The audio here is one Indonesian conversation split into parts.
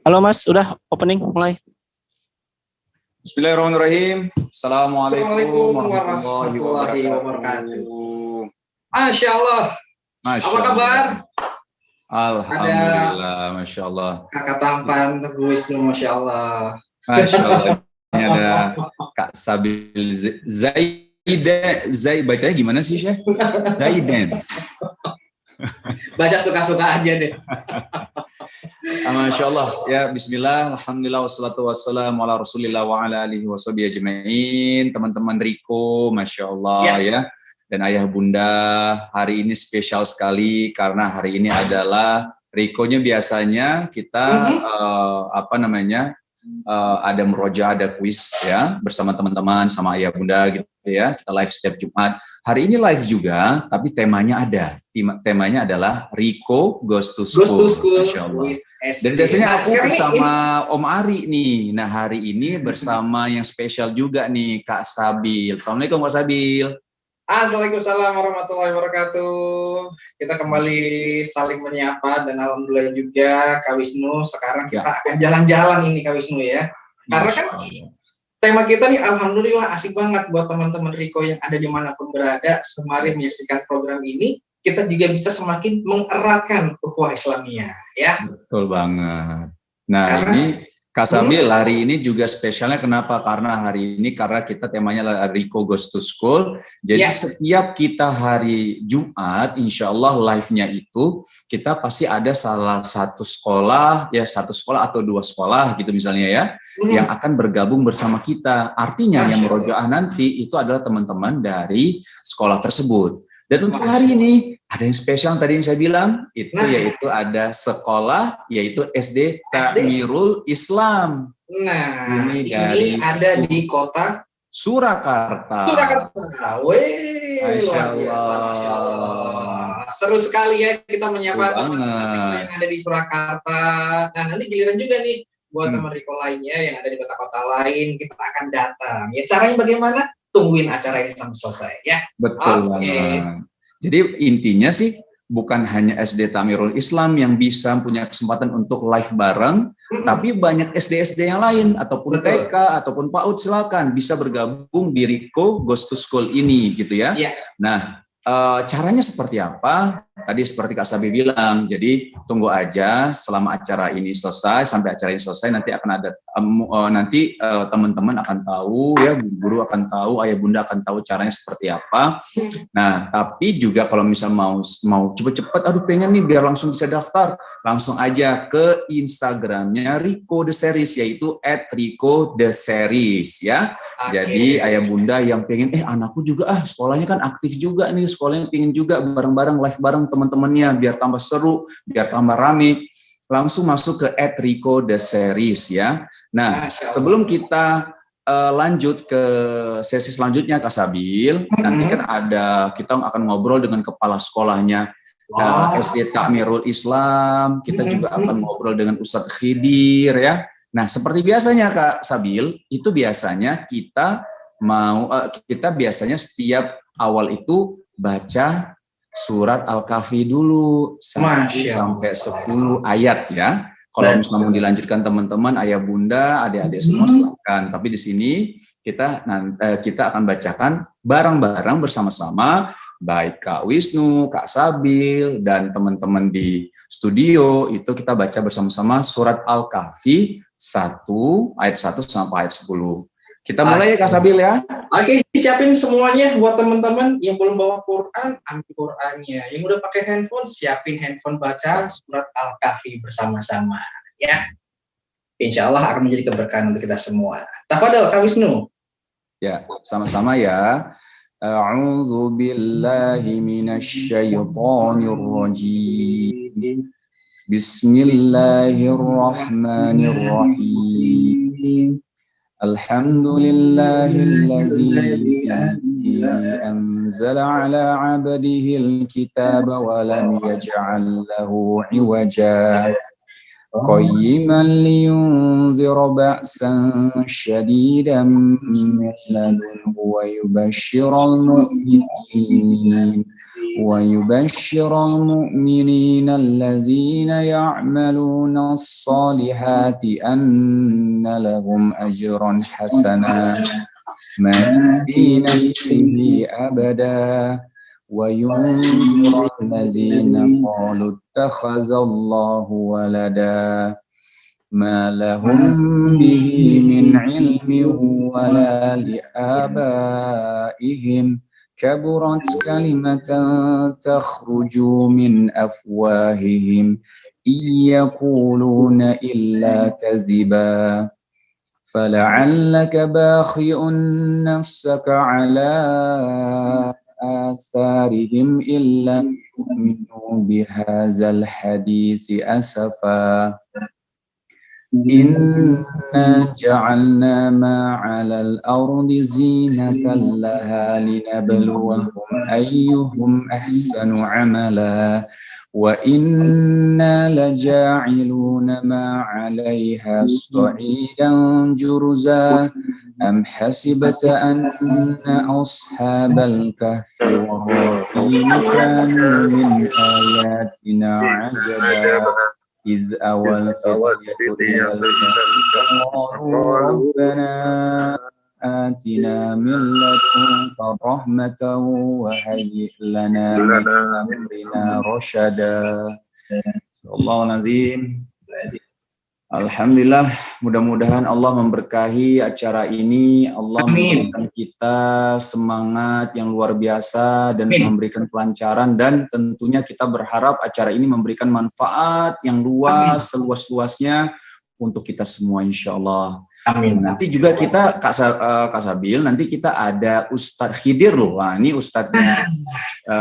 Halo Mas, udah opening mulai. Bismillahirrahmanirrahim. Assalamualaikum warahmatullahi wabarakatuh. Masya Allah. Apa kabar? Alhamdulillah, Masya Allah. Kakak tampan, Teguh Wisnu, Masya Allah. Masya Allah. Ini ada Kak Sabil Zaiden. Bacanya gimana sih, Syekh? Zaiden. Baca suka-suka aja deh. Masya Allah. Ya, bismillah, alhamdulillah, wassalatu wassalamu ala rasulillah wa ala alihi wa sahbihi ajma'in. Teman-teman Riko, Masya Allah ya. Dan ayah bunda, hari ini spesial sekali karena hari ini adalah Rikonya biasanya kita ada meroja, ada kuis ya bersama teman-teman sama ayah bunda gitu ya. Kita live setiap Jumat. Hari ini live juga, tapi temanya ada. Temanya adalah Riko Goes to School. Masya Allah. Dan biasanya aku bersama Om Ari nih. Nah hari ini bersama yang spesial juga nih Kak Sabil. Assalamualaikum Kak Sabil. Assalamualaikum warahmatullahi wabarakatuh. Kita kembali saling menyapa dan alhamdulillah juga Kak Wisnu. Sekarang kita akan jalan-jalan ini Kak Wisnu ya. Karena kan tema kita nih alhamdulillah asik banget buat teman-teman Riko yang ada dimanapun berada. Sembari menyaksikan program ini, kita juga bisa semakin mengeratkan ukhuwah Islamiyah ya. Betul banget. Nah ini Kak Sabil hari ini juga spesialnya kenapa? Karena hari ini kita temanya adalah Riko Goes to School. Jadi setiap kita hari Jumat, insya Allah live-nya itu kita pasti ada salah satu sekolah, ya satu sekolah atau dua sekolah gitu misalnya ya, yang akan bergabung bersama kita. Artinya yang merojaah nanti itu adalah teman-teman dari sekolah tersebut. Dan untuk hari ini ada yang spesial tadi yang saya bilang itu yaitu ada sekolah yaitu SD Takmirul Islam. Nah, ini ada di kota Surakarta. Masya Allah. Seru sekali ya kita menyapa teman-teman yang ada di Surakarta. Nah, nanti giliran juga nih buat teman Riko lainnya yang ada di kota-kota lain kita akan datang. Ya caranya bagaimana? Tungguin acara ini sampai selesai ya. Betul banget. Jadi intinya sih bukan hanya SD Takmirul Islam yang bisa punya kesempatan untuk live bareng, tapi banyak SD-SD yang lain ataupun TK ataupun PAUD silakan bisa bergabung di Riko Goes to School ini gitu ya. Nah, caranya seperti apa? Tadi seperti Kak Sabi bilang, jadi tunggu aja selama acara ini selesai, sampai acara ini selesai nanti akan ada teman-teman akan tahu ya, guru akan tahu, ayah bunda akan tahu caranya seperti apa. Nah, tapi juga kalau misal mau cepet-cepet, aduh pengen nih biar langsung bisa daftar, langsung aja ke Instagramnya Riko The Series yaitu @RikoTheSeries ya. Jadi ayah bunda yang pengen anakku juga sekolahnya kan aktif juga nih, sekolahnya pengen juga bareng-bareng live bareng teman-temannya biar tambah seru, biar tambah rame, langsung masuk ke @RikoTheSeries ya. Nah, sebelum kita lanjut ke sesi selanjutnya Kak Sabil, nanti kan kita akan ngobrol dengan kepala sekolahnya SD Takmirul Islam, kita juga akan ngobrol dengan Ustadz Khidir ya. Nah, seperti biasanya Kak Sabil, itu biasanya kita biasanya setiap awal itu baca surat Al-Kahfi dulu 1 sampai 10 ayat ya. Kalau misalnya mau dilanjutkan teman-teman, ayah bunda, adik-adik semua silakan. Tapi di sini kita akan bacakan bareng-bareng bersama-sama, baik Kak Wisnu, Kak Sabil, dan teman-teman di studio itu kita baca bersama-sama surat Al-Kahfi 1 ayat 1 sampai ayat 10. Kita mulai ya Kak Sabil ya. Oke, siapin semuanya buat teman-teman yang belum bawa Quran, ambil Qurannya. Yang udah pakai handphone, siapin handphone baca surat Al-Kahfi bersama-sama ya. Insya Allah akan menjadi keberkahan untuk kita semua. Tafadhol Kak Wisnu. Ya, sama-sama ya. A'udzu billahi minasy syaithanir rajim. Bismillahirrahmanirrahim. Alhamdulillahilladzi anzala ala 'abdihi al-kitaba wa lam yaj'al lahu 'iwaja قيما لينذر بأسا شديدا من لدنه ويبشر المؤمنين الذين يعملون الصالحات أن لهم أجرا حسنا ماكثين فيه أبدا وينذر الذين قالوا اتخذ الله ولدا ما لهم به من علم ولا لآبائهم كبرت كلمة تخرج من أفواههم إن يقولون إلا كذبا فلعلك باخع نفسك على آثارهم إن لم يؤمنوا بهذا الحديث أسفا إنا جعلنا ما على الأرض زينة لها لنبلوهم أيهم أحسن عملا وإنا لجاعلون ما عليها صعيدا جرزا أم حسبت أن أصحاب الكهف والرقيم كانوا من آياتنا عجبا إذ أوى الفتية إلى الكهف قالوا ربنا آتنا من لدنك رحمة وهيئ لنا من أمرنا رشدا. Astagfirullahaladzim. Alhamdulillah, mudah-mudahan Allah memberkahi acara ini, Allah memberikan kita semangat yang luar biasa dan memberikan kelancaran, dan tentunya kita berharap acara ini memberikan manfaat yang luas, seluas-luasnya untuk kita semua insya Allah. Amin. Nanti juga kita Kak Sabil, nanti kita ada Ustadz Khidir loh. Wah, ini Ustadznya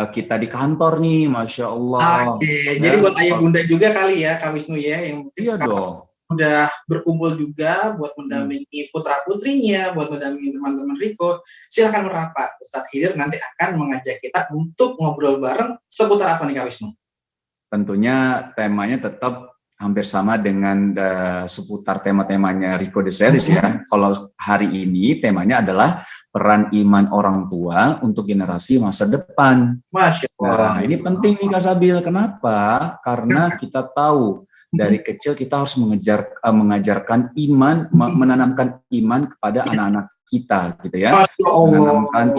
kita di kantor nih, Masya Allah. Oke, jadi buat ayah bunda juga kali ya, Kak Wisnu ya, yang mungkin iya dong. Udah berkumpul juga buat mendampingi putra-putrinya, buat mendampingi teman-teman Riko. Silakan merapat. Ustadz Khidir nanti akan mengajak kita untuk ngobrol bareng seputar apa nih Kak Wisnu? Tentunya temanya tetap hampir sama dengan seputar tema-temanya Riko The Series ya. Kalau hari ini temanya adalah peran iman orang tua untuk generasi masa depan. Masya Allah. Nah, ini penting nih Kak Sabil. Kenapa? Karena kita tahu dari kecil kita harus mengajarkan iman, menanamkan iman kepada anak-anak kita, gitu ya. Menanamkan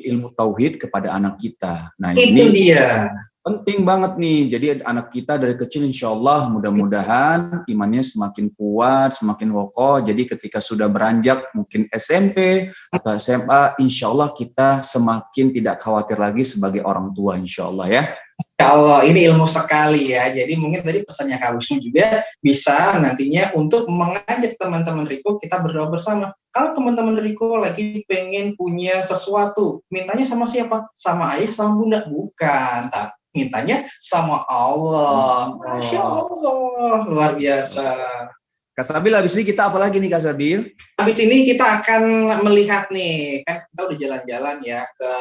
ilmu tauhid kepada anak kita. Nah, itu ini dia. Penting banget nih. Jadi anak kita dari kecil insya Allah mudah-mudahan imannya semakin kuat, semakin kokoh. Jadi ketika sudah beranjak mungkin SMP atau SMA, insya Allah kita semakin tidak khawatir lagi sebagai orang tua insya Allah ya. Kalau ini ilmu sekali ya, jadi mungkin tadi pesannya Kak Wisnu juga bisa nantinya untuk mengajak teman-teman Riko kita berdoa bersama. Kalau teman-teman Riko lagi pengen punya sesuatu, mintanya sama siapa? Sama ayah, sama bunda? Bukan, tapi mintanya sama Allah. Masya Allah, luar biasa. Kak Sabil, habis ini kita apa lagi nih Kak Sabil? Habis ini kita akan melihat nih, kan kita udah jalan-jalan ya ke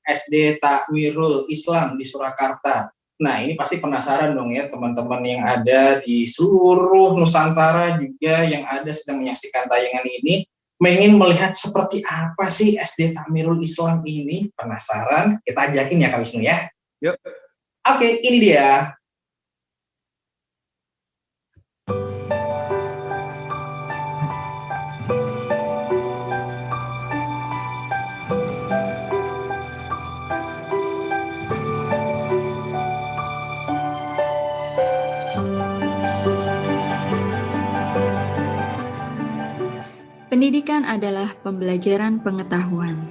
SD Takmirul Islam di Surakarta. Nah ini pasti penasaran dong ya teman-teman yang ada di seluruh Nusantara juga yang ada sedang menyaksikan tayangan ini. Pengen melihat seperti apa sih SD Takmirul Islam ini? Penasaran? Kita ajakin ya Kak Wisnu ya. Yuk. Oke, ini dia. Pendidikan adalah pembelajaran pengetahuan.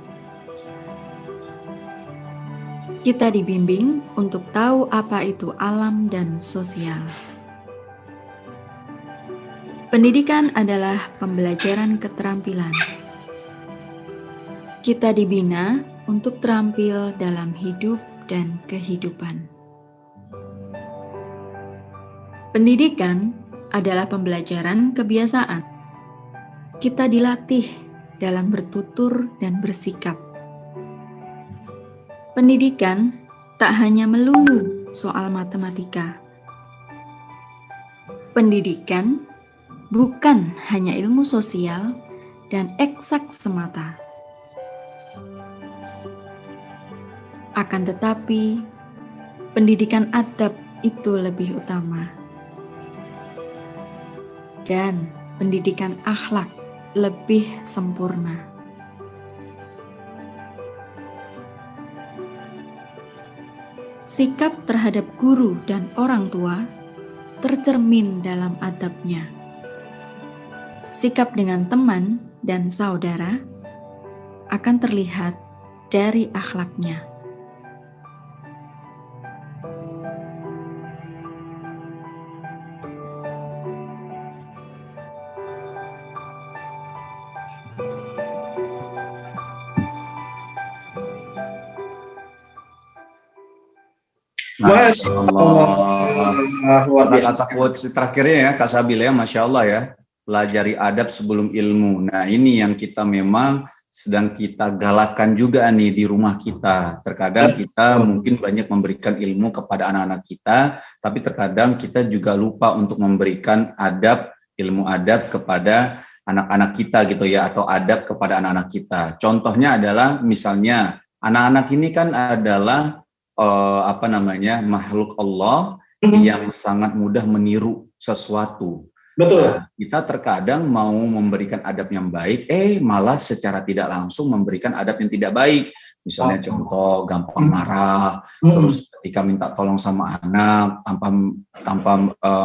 Kita dibimbing untuk tahu apa itu alam dan sosial. Pendidikan adalah pembelajaran keterampilan. Kita dibina untuk terampil dalam hidup dan kehidupan. Pendidikan adalah pembelajaran kebiasaan. Kita dilatih dalam bertutur dan bersikap. Pendidikan tak hanya melulu soal matematika. Pendidikan bukan hanya ilmu sosial dan eksak semata. Akan tetapi, pendidikan adab itu lebih utama. Dan pendidikan akhlak lebih sempurna. Sikap terhadap guru dan orang tua tercermin dalam adabnya. Sikap dengan teman dan saudara akan terlihat dari akhlaknya. Masya Allah. Luar biasa. Kata quotes terakhirnya ya, Kak Sabil ya, Masya Allah ya. Pelajari adab sebelum ilmu. Nah ini yang kita memang sedang kita galakan juga nih di rumah kita. Terkadang kita mungkin banyak memberikan ilmu kepada anak-anak kita, tapi terkadang kita juga lupa untuk memberikan adab, ilmu adab kepada anak-anak kita gitu ya, atau adab kepada anak-anak kita. Contohnya adalah misalnya anak-anak ini kan adalah makhluk Allah yang sangat mudah meniru sesuatu. Betul. Nah, kita terkadang mau memberikan adab yang baik, malah secara tidak langsung memberikan adab yang tidak baik. Misalnya contoh gampang marah, terus ketika minta tolong sama anak tanpa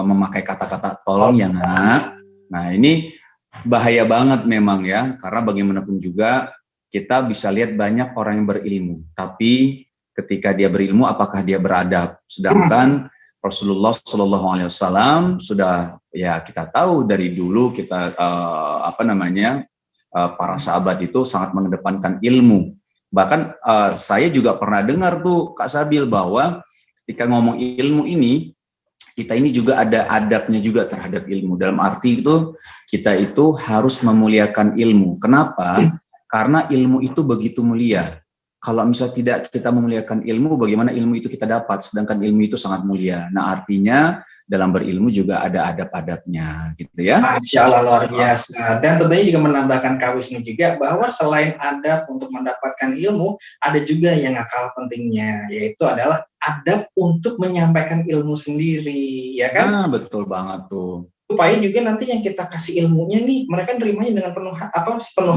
memakai kata-kata tolong ya nak. Nah ini bahaya banget memang ya, karena bagaimanapun juga kita bisa lihat banyak orang yang berilmu, tapi ketika dia berilmu, apakah dia beradab? Sedangkan Rasulullah SAW sudah ya kita tahu dari dulu kita para sahabat itu sangat mengedepankan ilmu. Bahkan saya juga pernah dengar tuh Kak Sabil bahwa ketika ngomong ilmu ini, kita ini juga ada adabnya juga terhadap ilmu. Dalam arti itu kita itu harus memuliakan ilmu. Kenapa? Karena ilmu itu begitu mulia. Kalau misalnya tidak kita memuliakan ilmu, bagaimana ilmu itu kita dapat? Sedangkan ilmu itu sangat mulia. Nah artinya dalam berilmu juga ada adab-adabnya, gitu ya. Masya Allah, luar biasa. Dan tentunya juga menambahkan Kak Wisnu juga bahwa selain adab untuk mendapatkan ilmu, ada juga yang gak kalah pentingnya, yaitu adalah adab untuk menyampaikan ilmu sendiri, ya kan? Nah, betul banget tuh. Supaya juga nanti yang kita kasih ilmunya nih, mereka nerimanya dengan penuh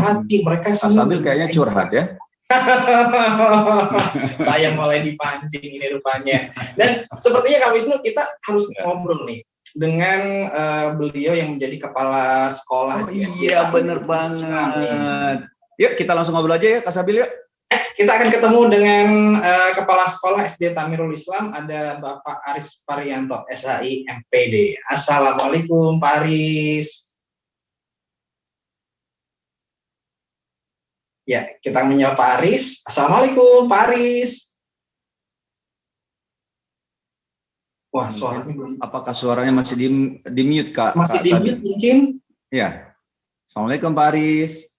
hati. Mereka sambil kayaknya curhat ya. Saya mulai dipancing ini rupanya. Dan sepertinya Kak Wisnu kita harus ngobrol nih dengan beliau yang menjadi kepala sekolah. Iya bener banget. Yuk kita langsung ngobrol aja ya Kak Sabil yuk. Kita akan ketemu dengan kepala sekolah SD Tamirul Islam, ada Bapak Aris Parianto, SHI MPD. Assalamualaikum Pak Aris. Ya, kita menyapa Pak Aris. Assalamualaikum, Pak Aris. Wah, suaranya belum. Apakah suaranya masih di mute, Kak? Masih di mute mungkin? Ya. Assalamualaikum, Pak Aris.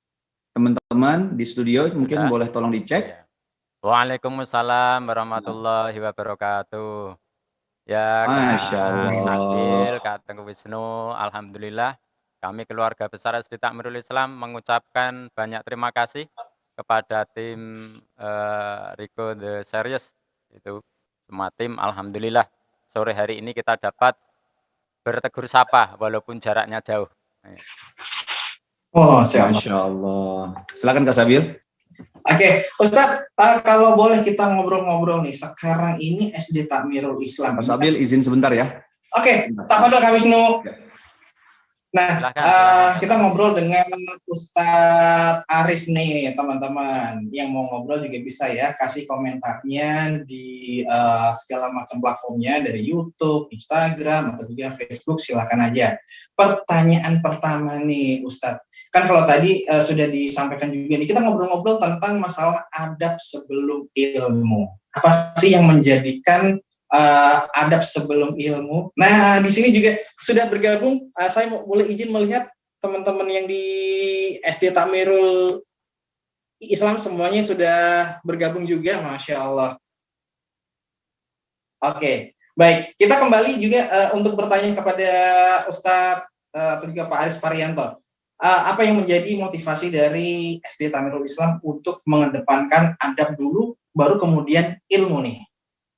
Teman-teman di studio mungkin boleh tolong dicek. Waalaikumsalam warahmatullahi wabarakatuh. Ya, Masya Allah. Sabil, Kak Tengku Wisnu, alhamdulillah. Kami keluarga besar SD Tamirul Islam mengucapkan banyak terima kasih kepada tim Rico The Series itu semua tim. Alhamdulillah sore hari ini kita dapat bertegur sapa walaupun jaraknya jauh. Oh, Masya Allah. Silakan Kak Sabil. Oke, Ustadz, kalau boleh kita ngobrol-ngobrol nih. Sekarang ini SD Tamirul Islam. Kak Sabil izin sebentar ya. Oke, tafadhol Kak Wisnu. Nah, silakan. kita ngobrol dengan Ustadz Aris nih, teman-teman. Yang mau ngobrol juga bisa ya, kasih komentarnya di segala macam platformnya, dari YouTube, Instagram, atau juga Facebook, silakan aja. Pertanyaan pertama nih, Ustadz. Kan kalau tadi sudah disampaikan juga nih, kita ngobrol-ngobrol tentang masalah adab sebelum ilmu. Apa sih yang menjadikan adab sebelum ilmu. Nah, di sini juga sudah bergabung. Saya boleh izin melihat teman-teman yang di SD Tamirul Islam semuanya sudah bergabung juga, Masya Allah. Oke, Baik, kita kembali juga untuk bertanya kepada Ustadz atau juga Pak Aris Parianto. Apa yang menjadi motivasi dari SD Tamirul Islam untuk mengedepankan adab dulu, baru kemudian ilmu nih?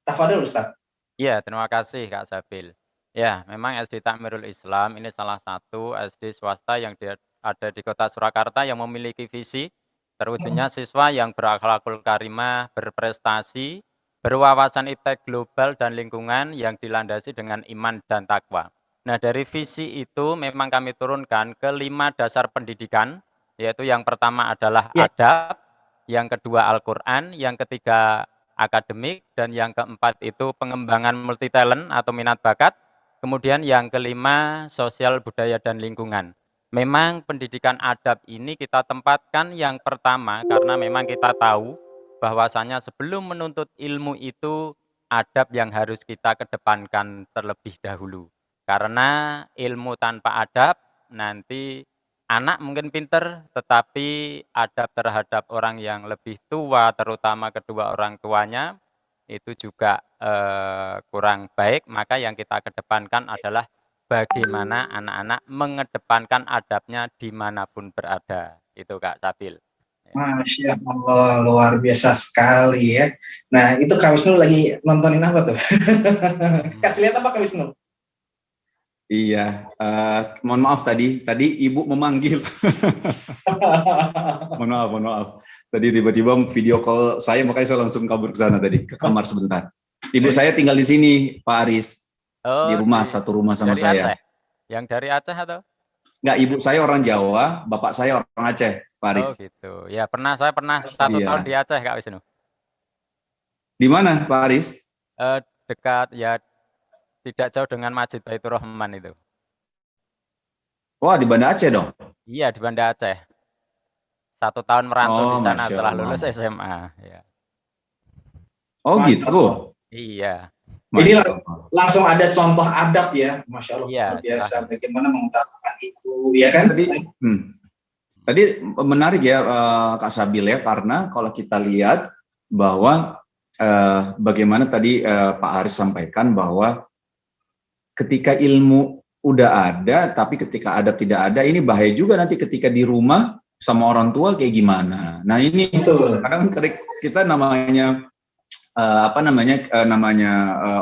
Tafadhol Ustadz. Iya, terima kasih Kak Sabil. Ya, memang SD Takmirul Islam ini salah satu SD swasta yang ada di Kota Surakarta yang memiliki visi terwujudnya siswa yang berakhlakul karimah, berprestasi, berwawasan iptek global dan lingkungan yang dilandasi dengan iman dan takwa. Nah, dari visi itu memang kami turunkan ke 5 dasar pendidikan, yaitu yang pertama adalah Ya. adab, yang kedua Al-Quran, yang ketiga akademik, dan yang keempat itu pengembangan multitalent atau minat bakat, kemudian yang kelima sosial budaya dan lingkungan. Memang pendidikan adab ini kita tempatkan yang pertama karena memang kita tahu bahwasanya sebelum menuntut ilmu itu adab yang harus kita kedepankan terlebih dahulu. Karena ilmu tanpa adab nanti anak mungkin pinter tetapi adab terhadap orang yang lebih tua terutama kedua orang tuanya itu juga kurang baik, maka yang kita kedepankan adalah bagaimana anak-anak mengedepankan adabnya dimanapun berada. Itu Kak Sabil. Masya Allah, luar biasa sekali ya. Nah, itu Kak Wisnu lagi nontonin apa tuh? Kasih lihat apa Kak Wisnu? Iya, mohon maaf tadi ibu memanggil. mohon maaf. Tadi tiba-tiba video call saya, makanya saya langsung kabur ke sana tadi, ke kamar sebentar. Ibu saya tinggal di sini, Pak Aris. Di rumah, satu rumah sama dari saya. Aceh? Yang dari Aceh atau? Enggak, ibu saya orang Jawa, bapak saya orang Aceh, Pak Aris. Oh gitu. Ya saya pernah 1 tahun di Aceh Kak Wisnu. Di mana Pak Aris? Dekat ya tidak jauh dengan Masjid Baitur Rahman itu. Wah, di Banda Aceh dong? Iya, di Banda Aceh. 1 tahun merantau di sana setelah Allah. lulus SMA. Ya. Oh Masya gitu? Allah. Iya. Jadi langsung ada contoh adab ya, Masya Allah, Iya, luar biasa. Bagaimana mengutarakan itu, ya kan? Tadi menarik ya Kak Sabil ya, karena kalau kita lihat bahwa bagaimana tadi Pak Aris sampaikan bahwa ketika ilmu udah ada, tapi ketika adab tidak ada, ini bahaya juga nanti ketika di rumah sama orang tua kayak gimana. Nah ini kadang kita namanya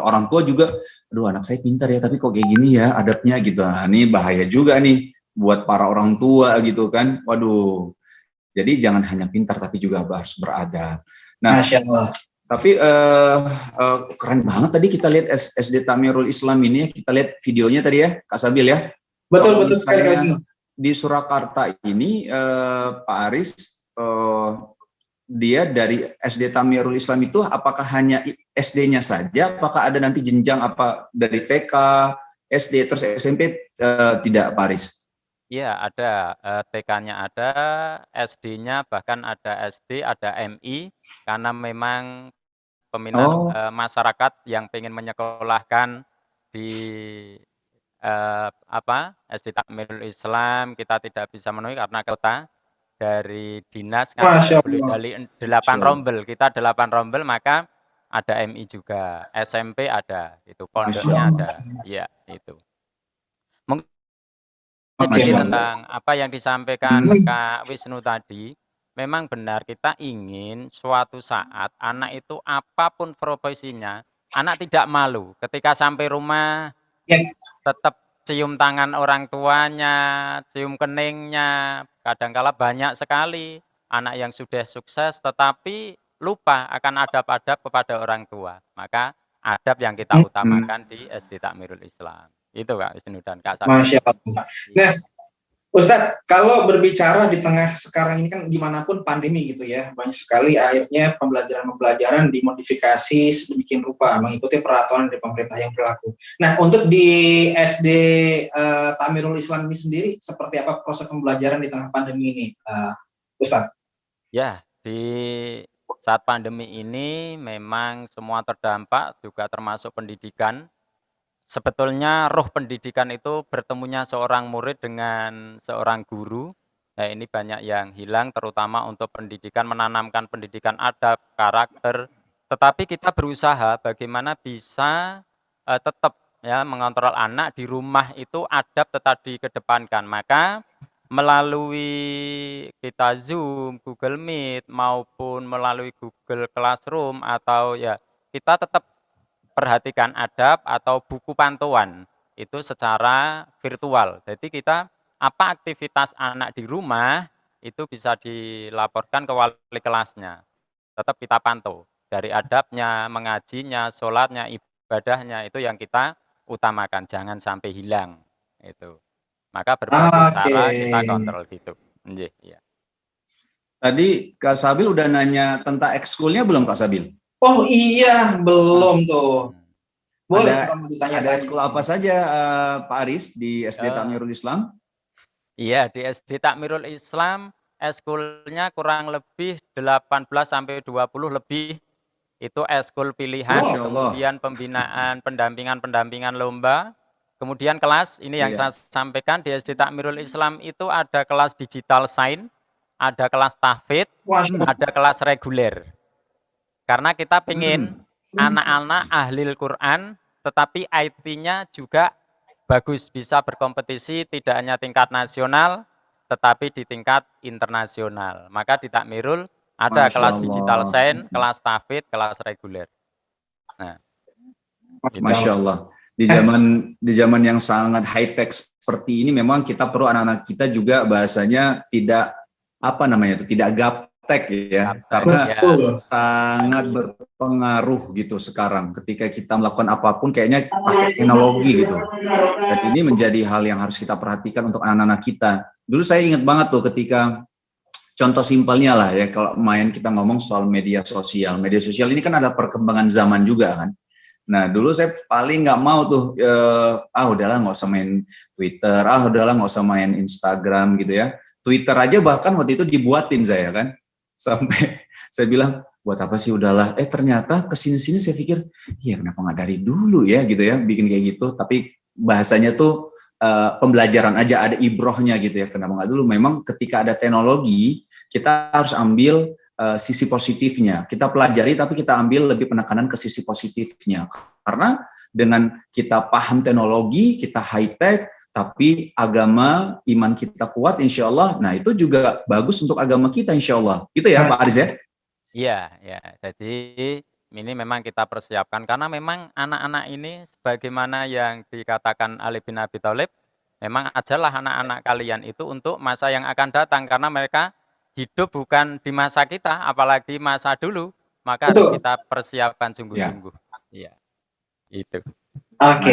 orang tua juga, aduh anak saya pintar ya, tapi kok kayak gini ya adabnya gitu. Nah, ini bahaya juga nih buat para orang tua gitu kan. Waduh. Jadi jangan hanya pintar tapi juga harus beradab. Nah, Masya Allah. Tapi keren banget tadi kita lihat SD Tamirul Islam ini, kita lihat videonya tadi ya, Kak Sabil ya. Betul sekali Kak Wisnu. Di Surakarta ini Pak Aris, dia dari SD Tamirul Islam itu apakah hanya SD-nya saja, apakah ada nanti jenjang apa dari TK, SD terus SMP tidak Pak Aris? Iya ada, TK-nya ada, SD-nya bahkan ada SD, ada MI, karena memang peminat masyarakat yang pengen menyekolahkan di SD Takmirul Islam kita tidak bisa memenuhi karena kota dari dinas kan dari 8 rombel, kita 8 rombel maka ada MI juga, SMP ada, itu pondoknya ada, ya itu. Mungkin sedikit tentang apa yang disampaikan Kak Wisnu tadi, memang benar kita ingin suatu saat anak itu apapun profesinya, anak tidak malu ketika sampai rumah tetap cium tangan orang tuanya, cium keningnya. Kadangkala banyak sekali anak yang sudah sukses tetapi lupa akan adab-adab kepada orang tua. Maka adab yang kita utamakan di SD Takmirul Islam. Itu Kak Wisnu dan Kak Sabil. Masya Allah. Nah, Ustadz, kalau berbicara di tengah sekarang ini kan dimanapun pandemi gitu ya, banyak sekali akhirnya pembelajaran dimodifikasi sedemikian rupa mengikuti peraturan dari pemerintah yang berlaku. Nah, untuk di SD Tamirul Islam ini sendiri, seperti apa proses pembelajaran di tengah pandemi ini, Ustadz? Ya, di saat pandemi ini memang semua terdampak, juga termasuk pendidikan. Sebetulnya roh pendidikan itu bertemunya seorang murid dengan seorang guru. Nah, ini banyak yang hilang, terutama untuk pendidikan, menanamkan pendidikan adab, karakter. Tetapi kita berusaha bagaimana bisa tetap ya mengontrol anak di rumah itu adab tetap dikedepankan. Maka melalui kita Zoom, Google Meet maupun melalui Google Classroom atau ya kita tetap perhatikan adab atau buku pantauan itu secara virtual. Jadi kita apa aktivitas anak di rumah itu bisa dilaporkan ke wali kelasnya. Tetap kita pantau dari adabnya, mengajinya, sholatnya, ibadahnya itu yang kita utamakan, jangan sampai hilang itu. Maka berbagai cara kita kontrol gitu. Ya. Tadi Kak Sabil udah nanya tentang ekskulnya belum Kak Sabil? Oh iya, belum tuh. Boleh kamu ditanya. Ada ekskul apa saja Pak Aris di SD Takmirul Islam? Iya, di SD Takmirul Islam ekskulnya kurang lebih 18 sampai 20 lebih. Itu ekskul pilihan, kemudian pembinaan, pendampingan lomba, kemudian kelas, ini yang saya sampaikan di SD Takmirul Islam itu ada kelas digital sign, ada kelas tahfidz, ada kelas reguler. Karena kita pengen anak-anak ahli Al-Quran, tetapi IT-nya juga bagus, bisa berkompetisi tidak hanya tingkat nasional, tetapi di tingkat internasional. Maka di Takmirul ada kelas digital sign, kelas tahfidz, kelas reguler. Nah, Masya Allah. Di zaman yang sangat high tech seperti ini, memang kita perlu anak-anak kita juga bahasanya tidak tidak gaptek ya, karena sangat berpengaruh gitu sekarang. Ketika kita melakukan apapun, kayaknya pakai teknologi gitu. Dan ini menjadi hal yang harus kita perhatikan untuk anak-anak kita. Dulu saya ingat banget tuh ketika contoh simpelnya lah ya, kalau kita ngomong soal media sosial. Media sosial ini kan ada perkembangan zaman juga kan. Nah dulu saya paling nggak mau tuh, udahlah nggak usah main Twitter, udahlah nggak usah main Instagram gitu ya. Twitter aja bahkan waktu itu dibuatin saya kan, sampai saya bilang buat apa sih, udahlah. Ternyata kesini-sini saya pikir, iya kenapa nggak dari dulu ya gitu ya, bikin kayak gitu. Tapi bahasanya tuh pembelajaran aja, ada ibrohnya gitu ya. Kenapa nggak dulu? Memang ketika ada teknologi, kita harus ambil sisi positifnya. Kita pelajari, tapi kita ambil lebih penekanan ke sisi positifnya. Karena dengan kita paham teknologi, kita high tech, tapi agama, iman kita kuat, insya Allah. Nah itu juga bagus untuk agama kita, insya Allah. Gitu ya Pak Aris ya? Iya, ya. Jadi ini memang kita persiapkan karena memang anak-anak ini sebagaimana yang dikatakan Ali bin Abi Thalib, memang ajalah anak-anak kalian itu untuk masa yang akan datang karena mereka hidup bukan di masa kita, apalagi masa dulu, maka harus kita persiapkan sungguh-sungguh. Iya, itu. Oke.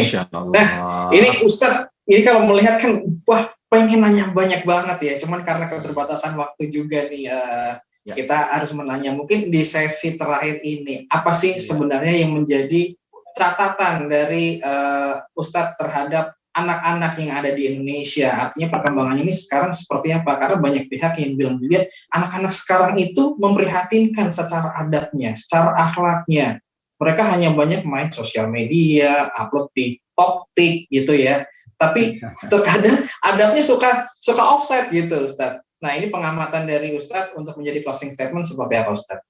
Nah, ini Ustadz, ini kalau melihat kan, wah pengen nanya banyak banget ya, cuman karena keterbatasan waktu juga nih, kita harus menanya. Mungkin di sesi terakhir ini, apa sih sebenarnya yang menjadi catatan dari Ustadz terhadap anak-anak yang ada di Indonesia? Artinya perkembangan ini sekarang seperti apa? Karena banyak pihak yang bilang juga anak-anak sekarang itu memprihatinkan secara adabnya, secara akhlaknya. Mereka hanya banyak main sosial media, upload TikTok gitu ya. Tapi terkadang adabnya suka offset gitu, Ustadz. Nah, ini pengamatan dari Ustadz untuk menjadi closing statement seperti apa, Ustadz?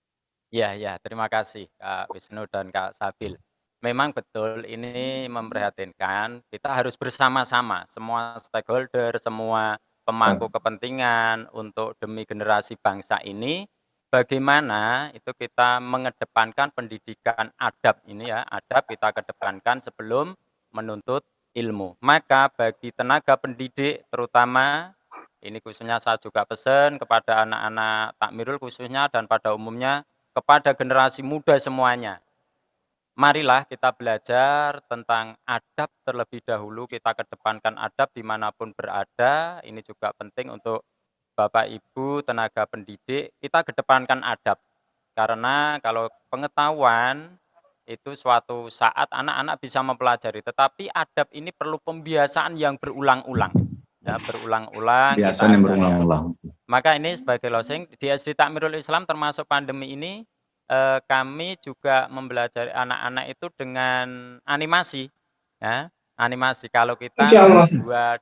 Ya, terima kasih Kak Wisnu dan Kak Sabil. Memang betul ini memprihatinkan, kita harus bersama-sama, semua stakeholder, semua pemangku kepentingan untuk demi generasi bangsa ini, bagaimana itu kita mengedepankan pendidikan adab ini ya, adab kita kedepankan sebelum menuntut ilmu. Maka bagi tenaga pendidik terutama, ini khususnya saya juga pesan kepada anak-anak Takmirul khususnya dan pada umumnya, kepada generasi muda semuanya. Marilah kita belajar tentang adab terlebih dahulu, kita kedepankan adab dimanapun berada, ini juga penting untuk Bapak Ibu tenaga pendidik, kita kedepankan adab. Karena kalau pengetahuan itu suatu saat anak-anak bisa mempelajari, tetapi adab ini perlu pembiasaan yang berulang-ulang. Ya, berulang-ulang. Biasanya berulang-ulang. Maka ini sebagai closing, di SD Takmirul Islam termasuk pandemi ini, kami juga mempelajari anak-anak itu dengan animasi. Ya, animasi. Kalau kita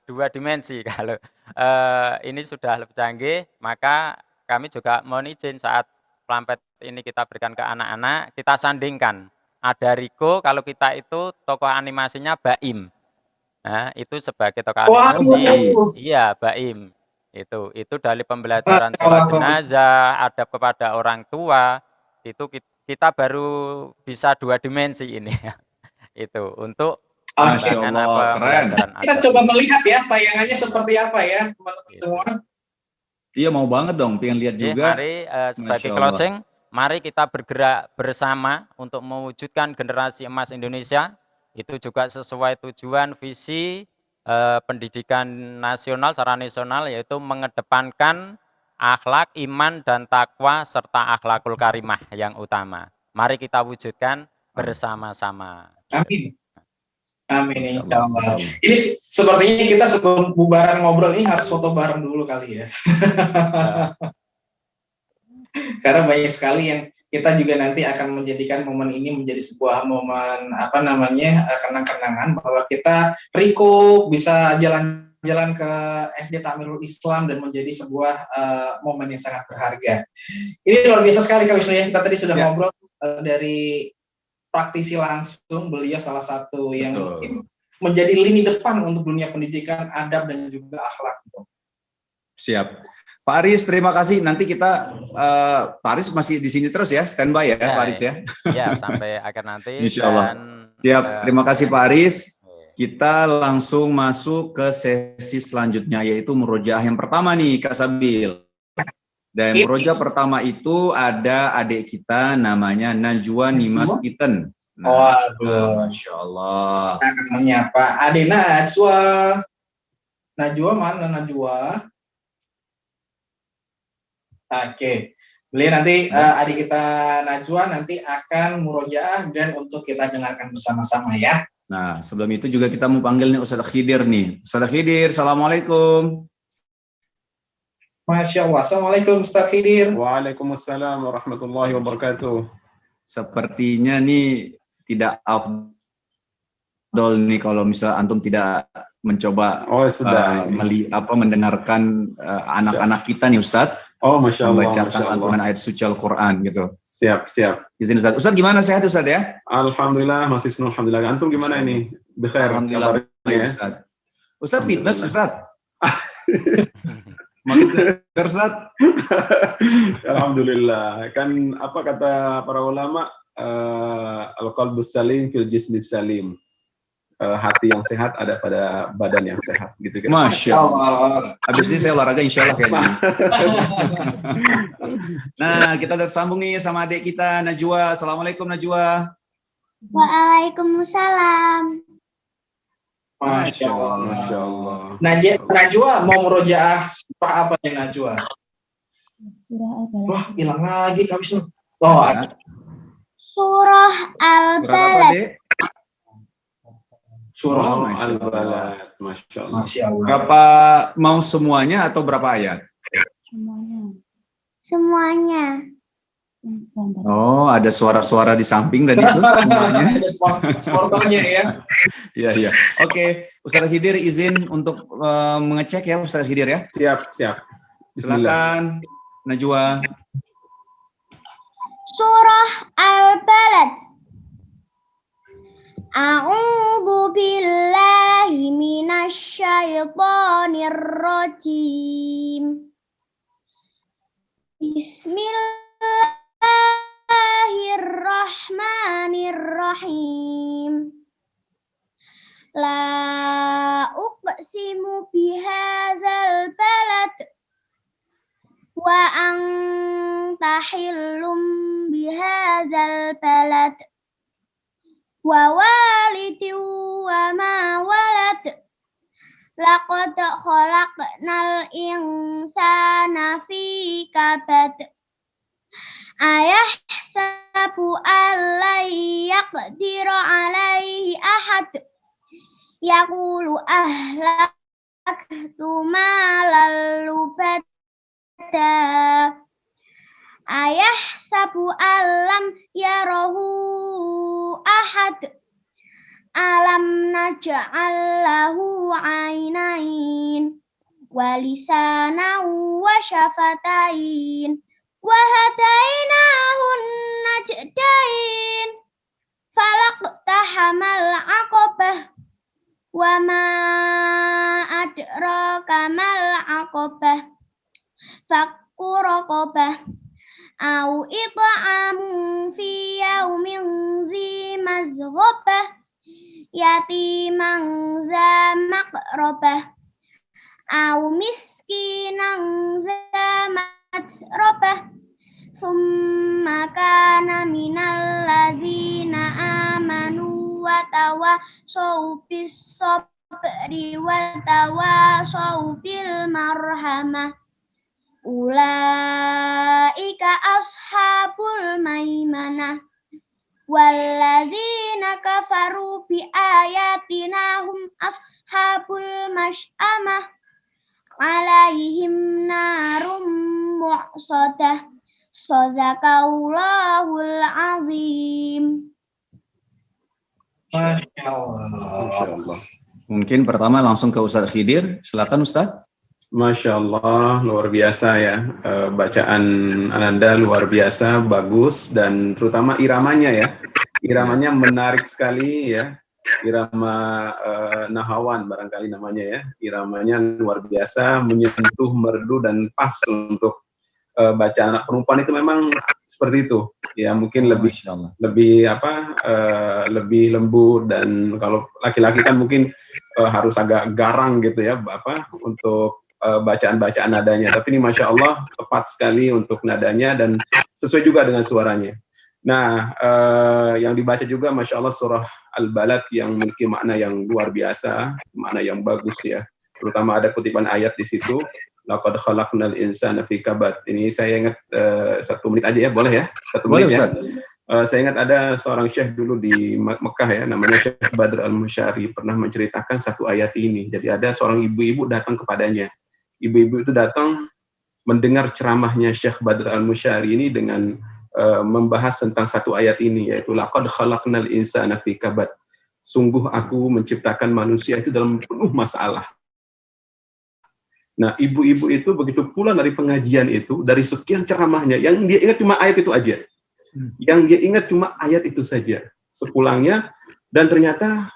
dua dimensi, kalau ini sudah lebih canggih, maka kami juga mohon izin saat pelampet ini kita berikan ke anak-anak, kita sandingkan ada Riko, kalau kita itu tokoh animasinya Baim. Nah, itu sebagai tokoh animasi. Iya, Baim. Itu dari pembelajaran sholat jenazah, adab kepada orang tua, itu kita baru bisa 2 dimensi ini. Itu untuk keren. Kita coba melihat ya tayangannya seperti apa ya, teman-teman semua. Iya, mau banget dong, pengen lihat juga. Mari sebagai closing, mari kita bergerak bersama untuk mewujudkan generasi emas Indonesia. Itu juga sesuai tujuan visi pendidikan nasional secara nasional, yaitu mengedepankan akhlak, iman, dan takwa, serta akhlakul karimah yang utama. Mari kita wujudkan bersama-sama. Amin. Amin, insyaallah. Ini sepertinya kita sebelum bubaran ngobrol ini harus foto bareng dulu kali ya. Karena banyak sekali yang kita juga nanti akan menjadikan momen ini menjadi sebuah momen kenang-kenangan bahwa kita Riko bisa jalan-jalan ke SD Takmirul Islam dan menjadi sebuah momen yang sangat berharga. Ini luar biasa sekali Kak Wisnu ya. Kita tadi sudah ngobrol dari praktisi langsung, beliau salah satu yang mungkin menjadi lini depan untuk dunia pendidikan, adab dan juga akhlak. Siap. Pak Aris, terima kasih. Nanti kita, Pak Aris masih di sini terus ya, standby ya, Pak Aris ya. Ya, sampai akhir nanti. Insya Allah. Siap, terima kasih Pak Aris. Kita langsung masuk ke sesi selanjutnya, yaitu murojaah yang pertama nih, Kak Sabil. Dan murojaah pertama itu ada adik kita namanya Najwa Nimas Kiten. Waduh, Masya Allah. Kita akan menyapa adik Najwa. Najwa mana Najwa? Oke, beliau nanti adik kita Najwa nanti akan murojaah dan untuk kita dengarkan bersama-sama ya. Nah, sebelum itu juga kita mau panggil nih Ustadz Khidir nih. Ustadz Khidir, Assalamualaikum. Masya Allah, Assalamualaikum Ustadz Khidir. Waalaikumsalam warahmatullahi wabarakatuh. Sepertinya nih tidak afdol nih kalau misal antum tidak mencoba mendengarkan anak-anak kita nih Ustadz. Oh, Masya Allah. Membacakan Al-Quran, ayat suci Al-Quran gitu. Siap. Izin Ustadz. Ustadz gimana, sehat Ustadz ya? Alhamdulillah, masih senang. Alhamdulillah. Antum gimana ini? Bikhair. Alhamdulillah. Ustadz. Ustadz fitness Ustadz. Makin Ustadz. Alhamdulillah. Kan apa kata para ulama? Al-qalbus salim fil jismis salim. Hati yang sehat ada pada badan yang sehat gitu kan. Masya Allah. Habis ini saya olahraga insya Allah kayaknya. Nah, kita tersambung nih sama adik kita Najwa. Assalamualaikum Najwa. Waalaikumsalam. Masya Allah. Najwa mau murojaah surah apa nih Najwa? Wah, hilang lagi Kak Wisnu. Surah Al-Balad. Surah Al-Balad. Masya Allah. Berapa mau semuanya atau berapa ayat? Semuanya. Oh, ada suara-suara di samping tadi itu semuanya. Ada sporternya ya. Iya. Oke, Ustadz Khidir izin untuk mengecek ya Ustadz Khidir ya. Siap. Silakan Najwa. Surah Al-Balad. A'udzu billahi minasy syaithanir rajim. Bismillahirrahmanirrahim. La uqsimu bihadzal balad wa anta hillum bihadzal balad. Wa walidin wa ma walad. Laqad khalaqnal insana fi kabad. Ayahsabu an yaqdiru alaihi ahad. Yaqulu ahlaktu malan lubada. Ayahsabu alam yarahu ahad. Alam naj'al lahu 'ainain wa lisanan wa syafatain wa hadainahu najdain falaqtahamal aqabah wa ma adraka mal aqabah fakku raqabah au it'amun fi yaumin dzi mazghobah yatiman za maqrabah au miskinan za matrabah summa kana minal ladzina amanu wa tawasaw bis sabri wa tawasaw bil marhamah ulaika ashabul maimanah walladzina kafaru bi ayatina hum ashabul masy'amah alaihim narum mu'sadah sadaqallahul azim. Masya Allah. Masya Allah. Mungkin pertama langsung ke Ustadz Khidir. Silakan Ustadz. Masya Allah, luar biasa ya. Bacaan Ananda luar biasa, bagus, dan terutama iramanya ya. Iramanya menarik sekali ya. Irama Nahawan barangkali namanya ya. Iramanya luar biasa, menyentuh, merdu, dan pas untuk bacaan anak perempuan itu memang seperti itu. Ya mungkin lebih lebih lembut, dan kalau laki-laki kan mungkin harus agak garang gitu ya untuk bacaan-bacaan nadanya, tapi ini Masya Allah tepat sekali untuk nadanya dan sesuai juga dengan suaranya. Nah, yang dibaca juga Masya Allah surah Al-Balad yang memiliki makna yang luar biasa, makna yang bagus ya. Terutama ada kutipan ayat di situ, laqad khalaqnal insana fi kabad. Ini saya ingat 1 menit aja ya, boleh ya? 1 menit ya. Saya ingat ada seorang syekh dulu di Mekah ya, namanya Syekh Badr Al-Musyari, pernah menceritakan satu ayat ini. Jadi ada seorang ibu-ibu datang kepadanya. Ibu-ibu itu datang mendengar ceramahnya Syekh Badr Al-Musyari ini dengan membahas tentang satu ayat ini, yaitu laqad khalaqnal insana fi kabad. Sungguh aku menciptakan manusia itu dalam penuh masalah. Nah, ibu-ibu itu begitu pulang dari pengajian itu, dari sekian ceramahnya, yang dia ingat cuma ayat itu aja. Yang dia ingat cuma ayat itu saja. Sepulangnya, dan ternyata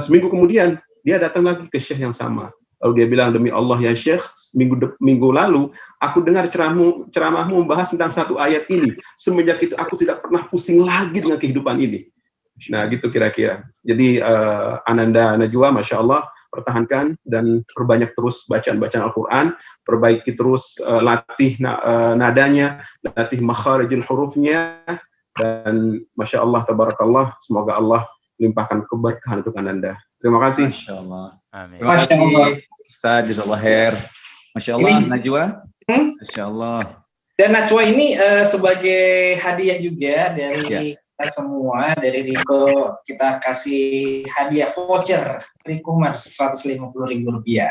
seminggu kemudian, dia datang lagi ke syekh yang sama. Lalu dia bilang, demi Allah ya syekh, minggu lalu, aku dengar ceramahmu membahas tentang satu ayat ini. Semenjak itu aku tidak pernah pusing lagi dengan kehidupan ini. Nah, gitu kira-kira. Jadi, Ananda Najwa, Masya Allah, pertahankan dan perbanyak terus bacaan-bacaan Al-Quran, perbaiki terus latih nadanya, latih makharijul hurufnya, dan Masya Allah, Tabarakallah, semoga Allah limpahkan keberkahan untuk Ananda. Terima kasih. Masya Allah. Amin. Terima kasih Ustaz, jazakallah khair. Masya Allah, Najwa. Masya Allah. Dan Najwa ini sebagai hadiah juga dari kita semua, dari Riko, kita kasih hadiah voucher Recommerce Rp150.000.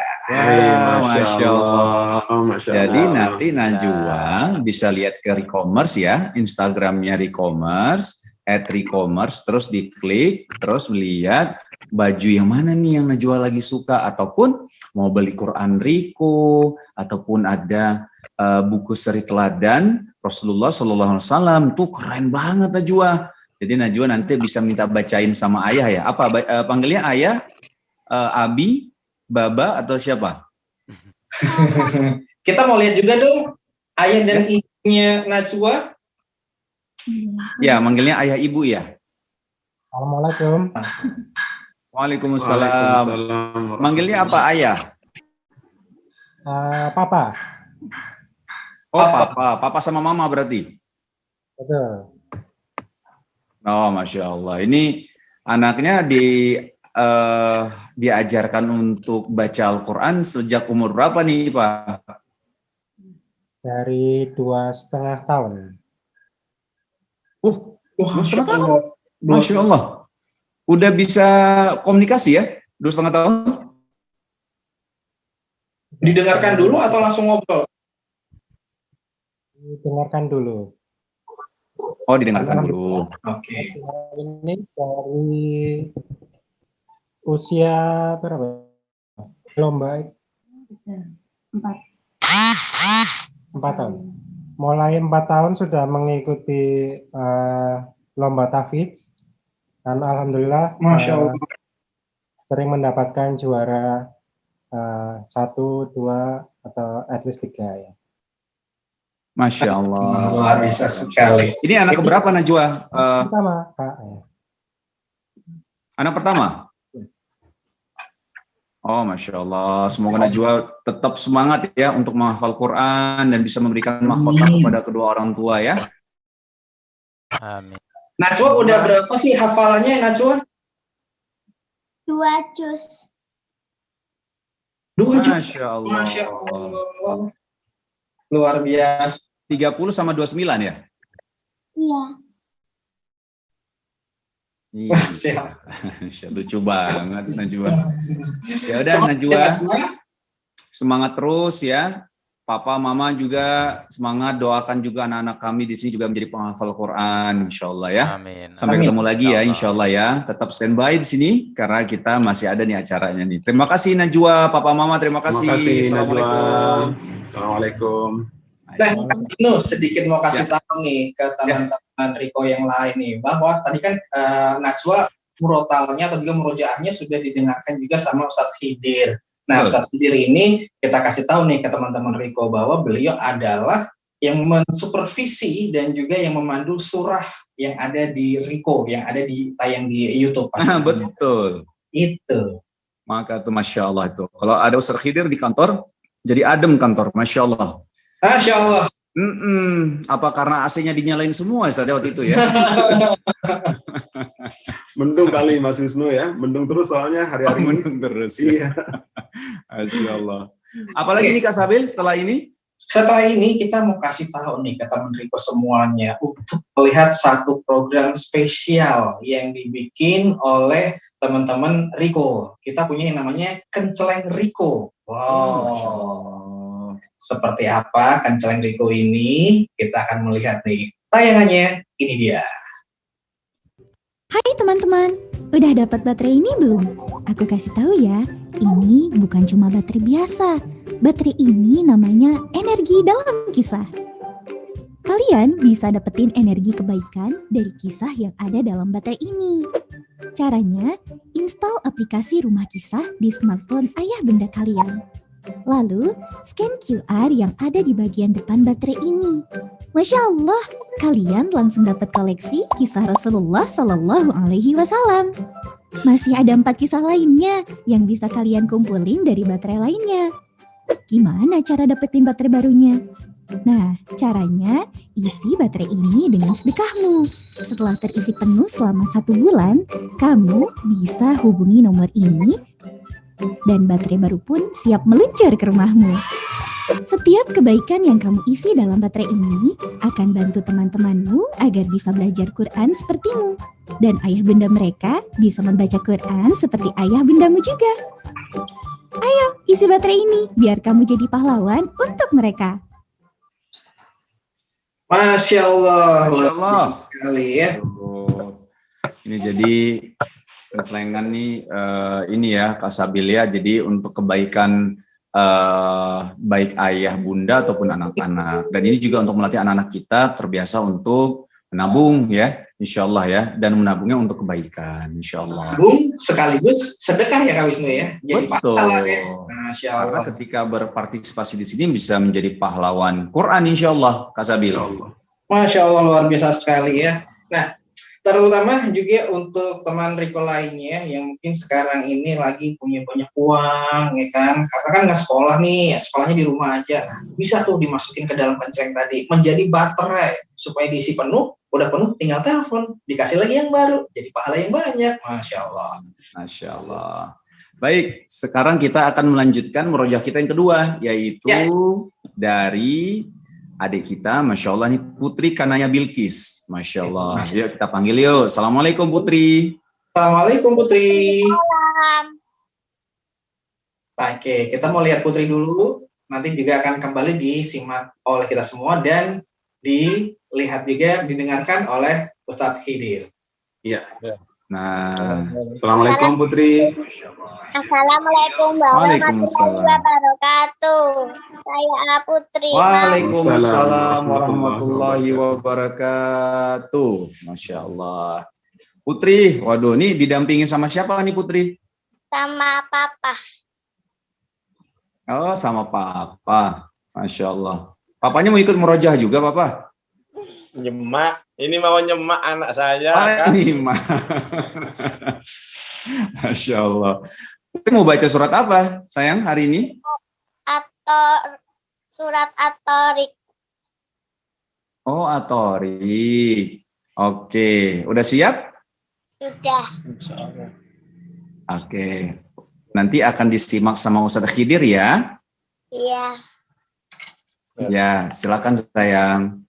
Masya Allah. Jadi nanti Najwa bisa lihat ke Recommerce ya, Instagramnya Recommerce, @Recommerce, terus diklik, terus melihat baju yang mana nih yang Najwa lagi suka, ataupun mau beli Quran Riko, ataupun ada buku seri teladan Rasulullah SAW, tuh keren banget Najwa. Jadi Najwa nanti bisa minta bacain sama ayah ya. Apa panggilnya ayah, Abi, Baba, atau siapa? Kita mau lihat juga dong ayah dan ibunya Najwa. Ya, manggilnya ayah ibu ya. Assalamualaikum. Waalaikumsalam. Manggilnya apa ayah? Papa. Oh, papa sama mama berarti. Betul. Oh, Masya Allah. Ini anaknya diajarkan untuk baca Al-Quran sejak umur berapa nih, Pak? Dari 2,5 tahun. 2,5 tahun. Masya Allah. Udah bisa komunikasi ya? 2,5 tahun? Didengarkan dulu atau langsung ngobrol? Didengarkan dulu. Oh, didengarkan dulu. Oke. Ini dari usia berapa? Lomba 4 tahun. Mulai 4 tahun sudah mengikuti lomba tahfidz. Dan alhamdulillah Masya Allah. sering mendapatkan juara 1, 2, atau at least 3 ya. Masya Allah. Luar biasa sekali. Ini anak keberapa Najwa? Pertama, Kak. Ya. Anak pertama? Oh, Masya Allah. Semoga Najwa tetap semangat ya untuk menghafal Quran dan bisa memberikan mahkota kepada kedua orang tua ya. Amin. Najwa udah berapa sih hafalannya Najwa? 2 juz. 2 juz. Masya Allah. Masya Allah. Luar biasa. 30 sama 29 ya? Iya. Iya. Lucu banget Najwa. Ya udah Najwa, semangat terus ya. Papa, Mama juga semangat, doakan juga anak-anak kami di sini juga menjadi penghafal Quran, insya Allah ya. Amin. Sampai ketemu lagi ya, Insya insya Allah ya. Tetap standby di sini karena kita masih ada nih acaranya nih. Terima kasih Najwa, Papa, Mama, terima kasih. Terima kasih Najwa. Assalamualaikum. Assalamualaikum. Nah, Wisnu sedikit mau kasih tahu nih ke teman-teman Riko yang lain nih, bahwa tadi kan Najwa murotalnya atau juga murojaahnya sudah didengarkan juga sama Ustadz Khidir. Nah, Ustadz Khidir ini kita kasih tahu nih ke teman-teman Riko bahwa beliau adalah yang mensupervisi dan juga yang memandu surah yang ada di Riko, yang ada tayang di YouTube. Betul. Itu. Maka tuh Masya Allah itu. Kalau ada Ustadz Khidir di kantor, jadi adem kantor, Masya Allah. Masya Allah. Apa karena AC-nya dinyalain semua saat waktu itu ya? Mendung kali Mas Wisnu ya, mendung terus soalnya hari-hari ini. Mendung terus. Iya. Masya Allah. Apalagi nih Kak Sabil setelah ini? Setelah ini kita mau kasih tahu nih ke teman Riko semuanya untuk melihat satu program spesial yang dibikin oleh teman-teman Riko. Kita punya yang namanya Kenceleng Riko. Wow. Seperti apa Kenceleng Riko ini? Kita akan melihat nih tayangannya. Ini dia. Hai teman-teman, udah dapat baterai ini belum? Aku kasih tahu ya, ini bukan cuma baterai biasa. Baterai ini namanya energi dalam kisah. Kalian bisa dapetin energi kebaikan dari kisah yang ada dalam baterai ini. Caranya, install aplikasi Rumah Kisah di smartphone ayah bunda kalian. Lalu, scan QR yang ada di bagian depan baterai ini. Masya Allah, kalian langsung dapat koleksi kisah Rasulullah Sallallahu Alaihi Wasallam. Masih ada 4 kisah lainnya yang bisa kalian kumpulin dari baterai lainnya. Gimana cara dapetin baterai barunya? Nah, caranya isi baterai ini dengan sedekahmu. Setelah terisi penuh selama 1 bulan, kamu bisa hubungi nomor ini dan baterai baru pun siap meluncur ke rumahmu. Setiap kebaikan yang kamu isi dalam baterai ini akan bantu teman-temanmu agar bisa belajar Quran sepertimu. Dan ayah bunda mereka bisa membaca Quran seperti ayah bundamu juga. Ayo, isi baterai ini biar kamu jadi pahlawan untuk mereka. Masya Allah. Masya Allah. Sekali ya. Ini jadi keselengan nih ini ya Kak Sabil ya. Jadi untuk kebaikan baik ayah bunda ataupun anak-anak, dan ini juga untuk melatih anak-anak kita terbiasa untuk menabung ya, insya Allah ya, dan menabungnya untuk kebaikan, insya Allah. Menabung sekaligus sedekah ya Kak Wisnu ya, jadi Betul. pahala ya. Masya Allah. Karena ketika berpartisipasi di sini bisa menjadi pahlawan Quran, insya Allah Kak Sabil. Masya Allah, luar biasa sekali ya. Nah, terutama juga untuk teman Riko lainnya yang mungkin sekarang ini lagi punya banyak uang, ya kan? Karena kan nggak sekolah nih, sekolahnya di rumah aja. Bisa tuh dimasukin ke dalam kenceleng tadi, menjadi baterai supaya diisi penuh. Udah penuh, tinggal telepon, dikasih lagi yang baru, jadi pahala yang banyak. Masya Allah. Masya Allah. Baik, sekarang kita akan melanjutkan murojaah kita yang kedua, yaitu dari adik kita, Masya Allah, ini Putri Kanaya Bilkis. Masya Allah. Yuk kita panggil yuk. Assalamualaikum Putri. Assalamualaikum Putri. Salam. Oke, kita mau lihat Putri dulu. Nanti juga akan kembali disimak oleh kita semua dan dilihat juga, didengarkan oleh Ustadz Khidir. Iya. Nah, Assalamualaikum Putri. Assalamualaikum warahmatullahi wabarakatuh. Saya Putri. Waalaikumsalam warahmatullahi wabarakatuh. Masya Allah. Putri, waduh, ini didampingin sama siapa nih Putri? Sama papa. Oh, sama papa. Masya Allah. Papanya mau ikut merojah juga, papa? Nyemak. Ini mau nyemak anak saya. Kan? Nyemak. Masya Allah. Putri mau baca surat apa, sayang, hari ini? Atau surat At-Tariq. Oh, At-Tariq. Oke, udah siap? Sudah. Oke. Nanti akan disimak sama Ustaz Khidir ya. Iya. Ya, silakan sayang.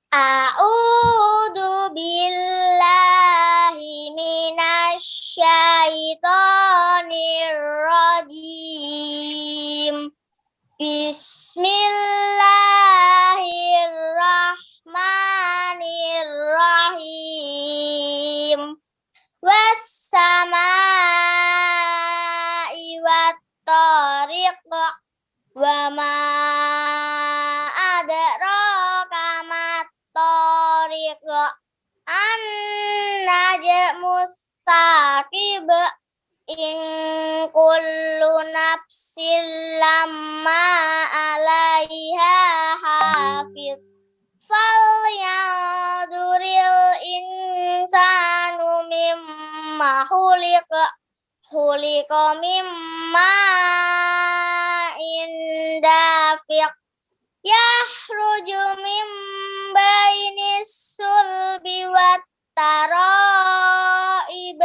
A'udzu billahi minasyaitonir rajim. Bismillahirrahmanirrahim. Was-samaa'i wat-tariq wa ma adraka mat-tariq an-najmus saqib in kullu nafsin lamma 'alaiha hafiz falyanzuril insanu mimma khuliqa mimma indafiq yahruju min bainis sulbi wat taraib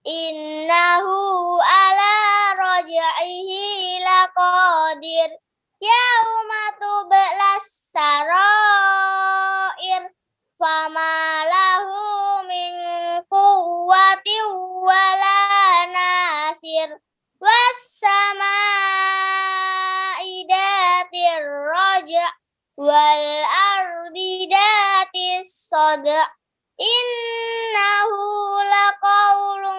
innahu ala raj'ihi laqadir yauma tublas sarair fama lahu min quwwatin wala nasir was-samaa'i datir raja' wal ardi datis sada' innahu laqawlun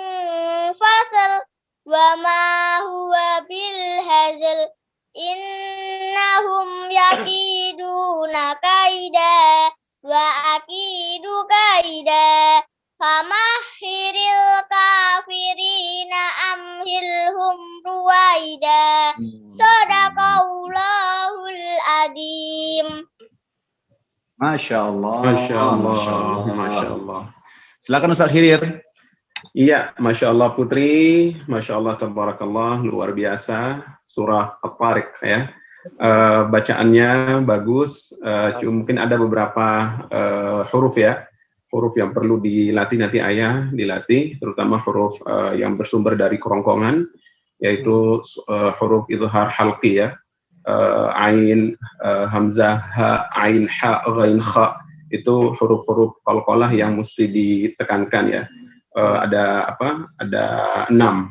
fasl wa ma huwa bil hazl innahum yakiduna kaida wa akidu kaida famahhiril kafirina amhilhum ruwaida sadaqallahul adim. Masya Allah. Masya Allah. Masya Allah. Silakan Ustaz Khidir. Iya, Masya Allah Putri, Masya Allah, Tabarakallah, luar biasa, surah At-Tariq ya. Bacaannya bagus, mungkin ada beberapa huruf ya, huruf yang perlu dilatih nanti ayah, dilatih, terutama huruf yang bersumber dari kerongkongan, yaitu huruf izhar halqi ya, ain, hamzah, ha, ain, ha, ghain, kha, itu huruf-huruf qalqalah yang mesti ditekankan ya. Ada 6. Nah,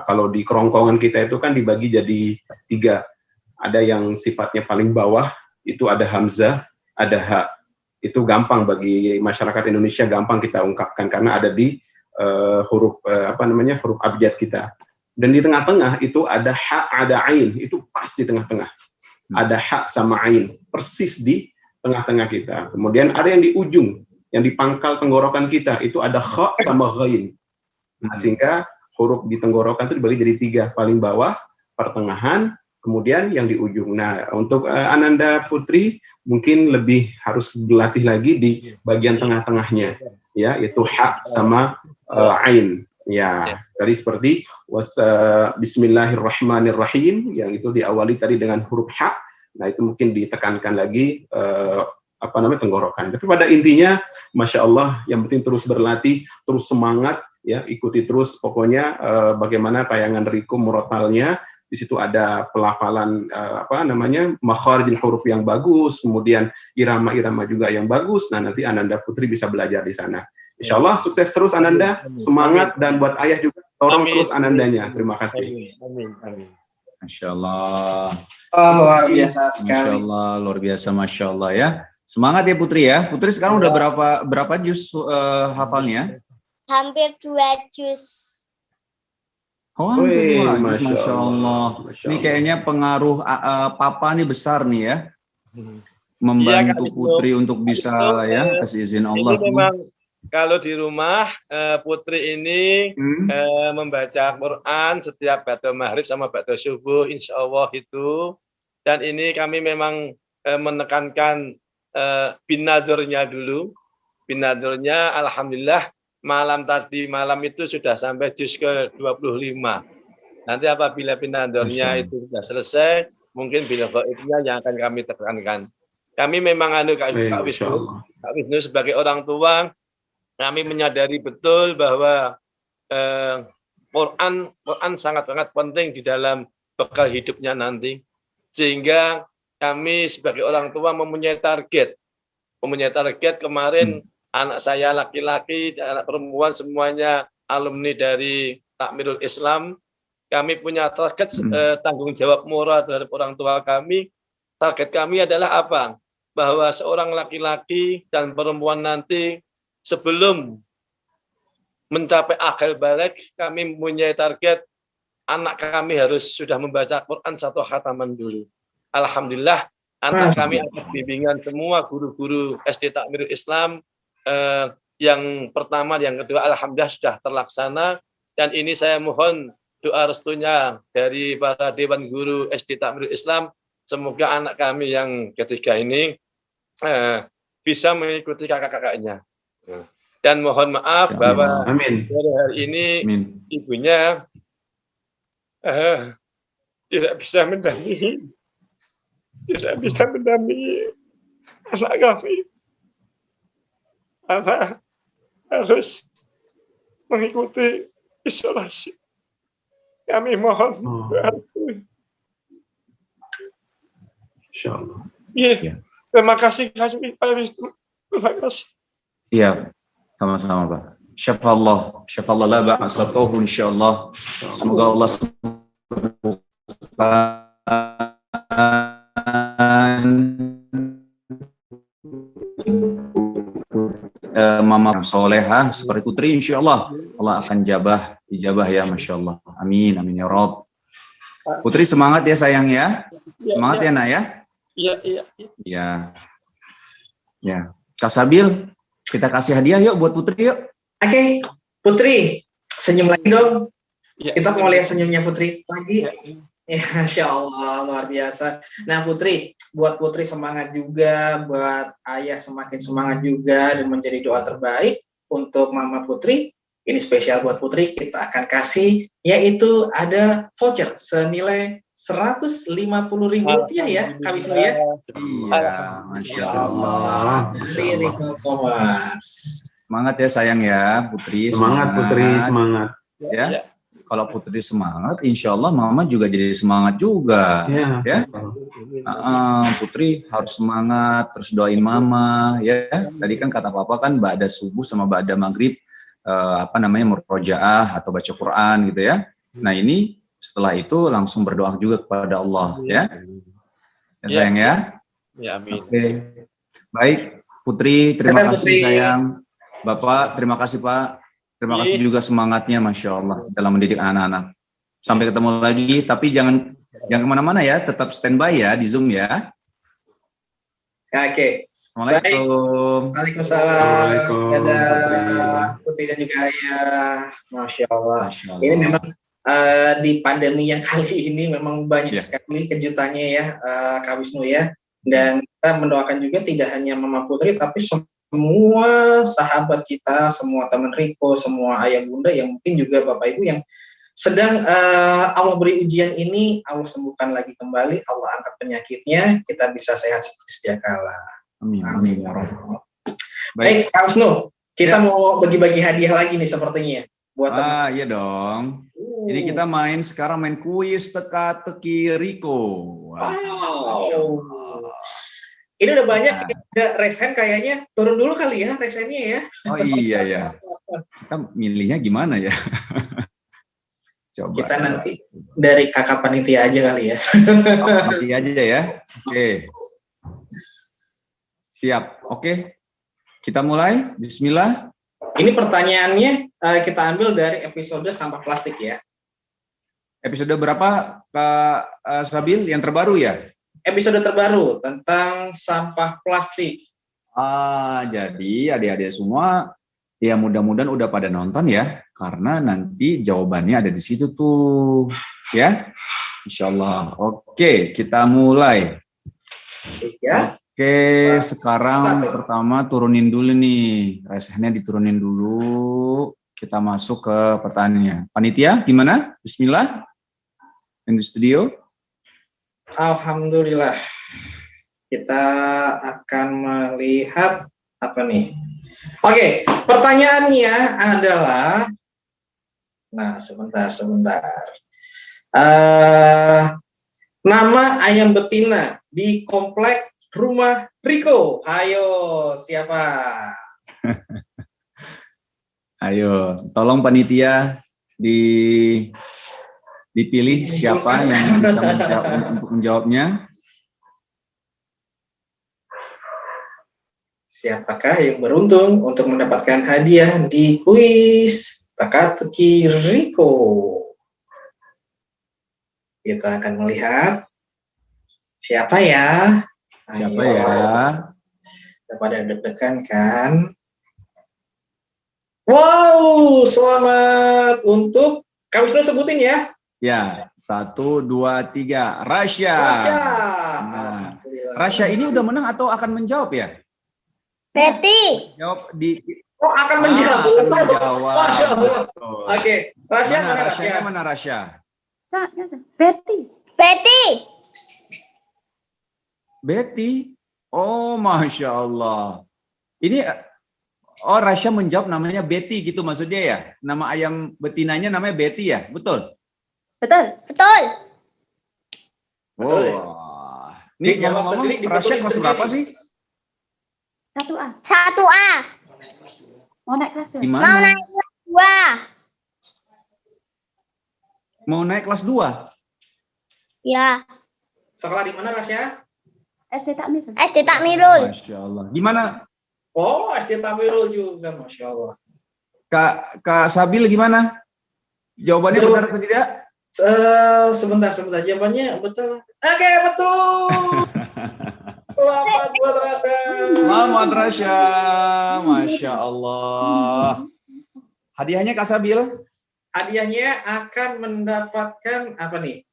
kalau di kerongkongan kita itu kan dibagi jadi 3. Ada yang sifatnya paling bawah, itu ada hamzah, ada ha. Itu gampang bagi masyarakat Indonesia, gampang kita ungkapkan karena ada di huruf huruf abjad kita. Dan di tengah-tengah itu ada ha, ada ain, itu pas di tengah-tengah. Ada ha sama ain, persis di tengah-tengah kita. Kemudian ada yang di ujung, yang di pangkal tenggorokan kita, itu ada kha sama ghain. Nah, sehingga huruf di tenggorokan itu dibagi jadi 3, paling bawah, pertengahan, kemudian yang di ujung. Nah, untuk Ananda Putri mungkin lebih harus berlatih lagi di bagian tengah-tengahnya, ya, itu ha sama ain. Ya, tadi seperti Bismillahirrahmanirrahim, yang itu diawali tadi dengan huruf ha. Nah, itu mungkin ditekankan lagi tenggorokan. Tapi pada intinya, Masya Allah, yang penting terus berlatih, terus semangat, ya, ikuti terus. Pokoknya bagaimana tayangan Riko murotalnya, di situ ada pelafalan makharijul huruf yang bagus, kemudian irama-irama juga yang bagus. Nah, nanti Ananda Putri bisa belajar di sana. Insya Allah sukses terus Ananda, semangat, dan buat ayah juga tolong terus Anandanya. Terima kasih. Amin. Masya Allah. Oh, luar biasa sekali. Masya Allah, luar biasa, Masya Allah ya. Semangat ya Putri ya. Putri sekarang udah berapa juz hafalnya? Hampir 2 juz. Oh, Masya Allah. Ini kayaknya pengaruh Papa nih besar nih ya. Membantu Putri untuk bisa ya, kasih izin Allah. Ini memang kalau di rumah Putri ini membaca Quran setiap ba'da maghrib sama ba'da subuh, insya Allah itu. Dan ini kami memang menekankan binadurnya dulu. Binadurnya alhamdulillah malam itu sudah sampai juz ke-25. Nanti apabila binadurnya itu sudah selesai, mungkin bila gaibnya yang akan kami tekankan. Kami memang Kak Wisnu sebagai orang tua, kami menyadari betul bahwa Quran sangat-sangat penting di dalam bekal hidupnya nanti. Sehingga kami sebagai orang tua mempunyai target kemarin anak saya laki-laki dan anak perempuan semuanya alumni dari Takmirul Islam. Kami punya target tanggung jawab moral terhadap orang tua kami. Target kami adalah apa? Bahwa seorang laki-laki dan perempuan nanti sebelum mencapai akhir balik, kami mempunyai target anak kami harus sudah membaca Quran 1 khataman dulu. Alhamdulillah, anak kami atas bimbingan semua guru-guru SD Takmirul Islam yang pertama, yang kedua, alhamdulillah sudah terlaksana. Dan ini saya mohon doa restunya dari para Dewan Guru SD Takmirul Islam. Semoga anak kami yang ketiga ini bisa mengikuti kakak-kakaknya. Dan mohon maaf bahwa dari hari ini ibunya tidak bisa mendampingi anak kami, karena harus mengikuti isolasi. Kami mohon Insyaallah. Iya. Terima kasih Pak Wisnu. Terima kasih. Iya, sama-sama Pak. Syafallah la ba'asatuhu insyaallah. Semoga Allah Mama soleha seperti Putri, insyaallah Allah akan ijabah ya, masya Allah. Amin, amin ya Rob. Putri semangat ya sayang ya, semangat ya Nak ya. Ya. Kak Sabil, kita kasih hadiah yuk buat Putri yuk. Oke, Putri, senyum lagi dong. Kita mau lihat senyumnya Putri lagi. Ya, Masya Allah, luar biasa. Nah Putri, buat Putri semangat juga, buat ayah semakin semangat juga, dan menjadi doa terbaik untuk Mama Putri. Ini spesial buat Putri, kita akan kasih, yaitu ada voucher senilai Rp150.000 ya, Kak Wisnu ya. Iya, Masya Allah. Dari Rico Commerce. Semangat ya sayang ya Putri. Semangat Putri, semangat. Ya. Kalau Putri semangat, insya Allah Mama juga jadi semangat juga. Ya. Putri harus semangat, terus doain Mama. Ya. Tadi kan kata Papa kan ba'da subuh sama ba'da maghrib, murojaah atau baca Quran gitu ya. Nah ini setelah itu langsung berdoa juga kepada Allah ya. Sayang ya. Ya, amin. Oke. Baik, Putri, terima kasih sayang. Bapak, terima kasih Pak. Terima kasih juga semangatnya, Masya Allah, dalam mendidik anak-anak. Sampai ketemu lagi, tapi jangan kemana-mana ya, tetap standby ya di Zoom ya. Oke. Assalamualaikum. Waalaikumsalam. Dadah Putri dan juga Ayah. Masya Allah. Ini memang di pandemi yang kali ini memang banyak sekali kejutannya ya, Kak Wisnu ya. Dan kita mendoakan juga tidak hanya Mama Putri, tapi semua sahabat kita, semua teman Riko, semua ayah bunda yang mungkin juga Bapak Ibu yang sedang Allah beri ujian ini, Allah sembuhkan lagi kembali, Allah angkat penyakitnya, kita bisa sehat seperti sedia kala. Amin. Amin. Ya Rabb. Baik, Kak Wisnu, kita mau bagi-bagi hadiah lagi nih sepertinya. Buat iya dong. Ini kita sekarang main kuis teka-teki Riko. Wow. Ini udah banyak, ada resen kayaknya. Turun dulu kali ya resennya ya. Oh iya ya. Kita milihnya gimana ya? Coba. Kita nanti dari kakak panitia aja kali ya. Panitia aja ya. Oke. Siap. Oke. Kita mulai. Bismillah. Ini pertanyaannya kita ambil dari episode sampah plastik ya. Episode berapa Kak Sabil? Yang terbaru ya? Episode terbaru tentang sampah plastik. Jadi adik-adik semua Ya mudah-mudahan udah pada nonton ya, karena nanti jawabannya ada di situ tuh, ya. Insyaallah. Oke, kita mulai. Ya. Oke, sekarang pertama turunin dulu nih, resehnya diturunin dulu. Kita masuk ke pertanyaannya. Panitia, gimana? Bismillah. In the studio. Alhamdulillah. Kita akan melihat apa nih? Oke, pertanyaannya adalah, nah sebentar. Nama ayam betina di komplek rumah Riko. Ayo, siapa? Ayo, tolong panitia dipilih siapa yang bisa untuk menjawabnya. Siapakah yang beruntung untuk mendapatkan hadiah di kuis Teka-teki Riko? Kita akan melihat siapa ya. Siapa ya? Pada deg-degan kan? Wow, selamat untuk Kak Wisnu, sebutin ya. Ya, 1, 2, 3. Rasya. Nah, Rasya ini udah menang atau akan menjawab ya? Betty. Jawab di. Oh, akan menjawab. Akan menjawab. Masya Allah. Betul. Oke, Rasya mana Rasya? Rasya? Mana Rasya? Betty. Oh, Masya Allah. Ini, oh Rasya menjawab namanya Betty gitu maksudnya ya? Nama ayam betinanya namanya Betty ya? Betul? Betul. Oh. Ini Dijawab ngomong-ngomong, sendiri, Rasya dibetulin kelas sendiri. berapa sih? 1A. Mau naik kelas Gimana? Mau naik kelas 2. Mau naik kelas 2? Ya. Sekolah di mana Rasya? SD Takmirul. SD Takmirul. Masya Allah. Gimana? Oh, SD Takmirul juga, Masya Allah. Kak Sabil gimana? Jawabannya benar atau tidak? Sebentar. Jawabannya betul. Oke, betul. Selamat buat Rasya. Selamat Rasya. Masya Allah. Hadiahnya Kak Sabil? Hadiahnya akan mendapatkan apa nih?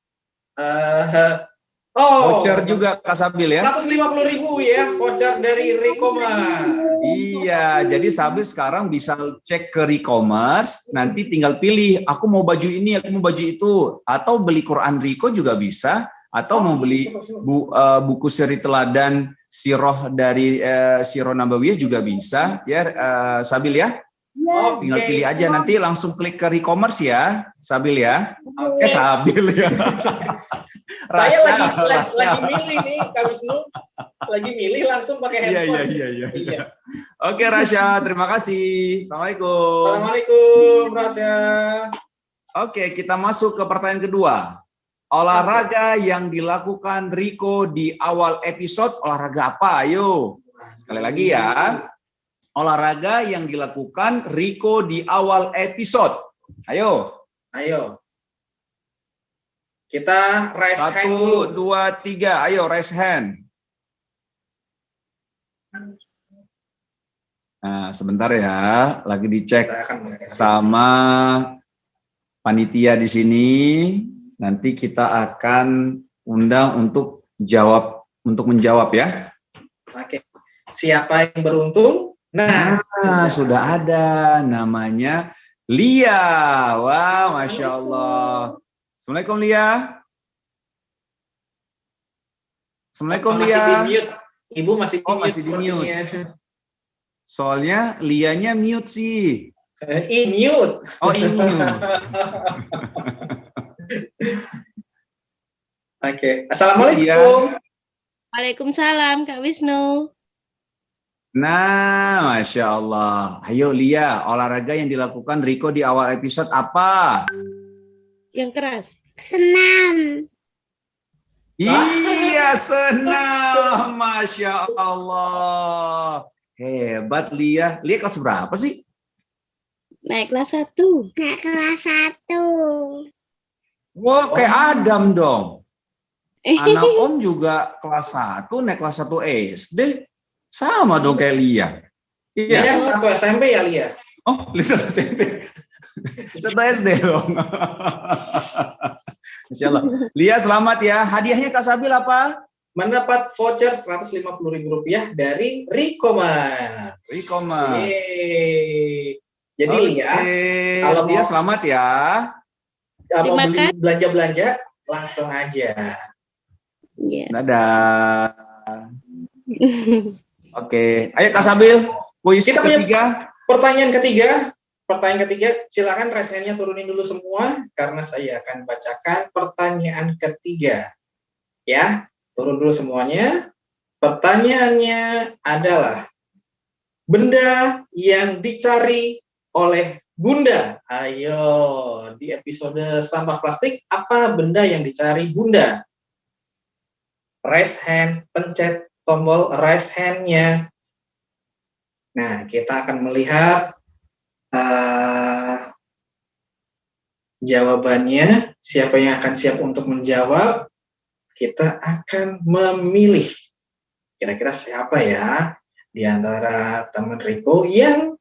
Voucher juga Kak Sabil ya? 150.000 ya, voucher dari Recommerce. Iya, jadi Sabil sekarang bisa cek ke Recommerce, nanti tinggal pilih, aku mau baju ini, aku mau baju itu, atau beli Quran Riko juga bisa, atau mau beli buku seri teladan Sirah dari Sirah Nabawiyah juga bisa, ya Sabil ya? Tinggal pilih aja, nanti langsung klik ke Recommerce ya, Sabil ya? Sabil ya. Saya lagi milih nih, Kak Wisnu. Lagi milih langsung pakai handphone. Iya. Oke Rasya, terima kasih. Assalamualaikum. Assalamualaikum Rasya. Oke, kita masuk ke pertanyaan kedua. Olahraga yang dilakukan Riko di awal episode, olahraga apa? Ayo. Sekali lagi ya. Olahraga yang dilakukan Riko di awal episode. Ayo. Kita raise hand dulu. 1, 2, 3. Ayo raise hand. Nah, sebentar ya, lagi dicek sama panitia di sini. Nanti kita akan undang untuk menjawab ya. Oke. Siapa yang beruntung? Nah, sudah ada namanya Lia. Wah, Masya Allah. Assalamualaikum Lia. Assalamualaikum Lia. Masih di mute. Ibu masih di mute. Masih di mute. Soalnya Lianya mute sih. In-mute. Oh, in-mute. Oke. Assalamualaikum. Waalaikumsalam Kak Wisnu. Nah, Masya Allah. Ayo Lia, olahraga yang dilakukan Riko di awal episode apa? Yang keras. Senam. Iya, senam. Masya Allah. Hebat Lia. Lia kelas berapa sih? Naik kelas 1. Naik kelas 1. Wah, kayak Adam dong. Anak Om juga kelas 1, naik kelas 1 SD. Sama dong kayak Lia. Iya, 1 SMP ya Lia? Oh, Lisa SMP. Satu SD dong. Insya Allah. Lia, selamat ya. Hadiahnya Kak Sabil apa? Mendapat voucher Rp150.000 dari Recommerce. Recommerce. Yeay. Jadi Lia, kalau Lia selamat ya. Mau beli belanja-belanja, langsung aja. Yeah. Dadah. Oke, ayo Kak Sabil, kuis Kita ketiga. Pertanyaan ketiga, silakan resennya turunin dulu semua karena saya akan bacakan pertanyaan ketiga. Ya, turun dulu semuanya. Pertanyaannya adalah benda yang dicari oleh Bunda. Ayo, di episode sampah plastik, apa benda yang dicari Bunda? Raise hand, pencet tombol raise hand-nya. Nah, kita akan melihat jawabannya. Siapa yang akan siap untuk menjawab? Kita akan memilih. Kira-kira siapa ya di antara teman Riko yang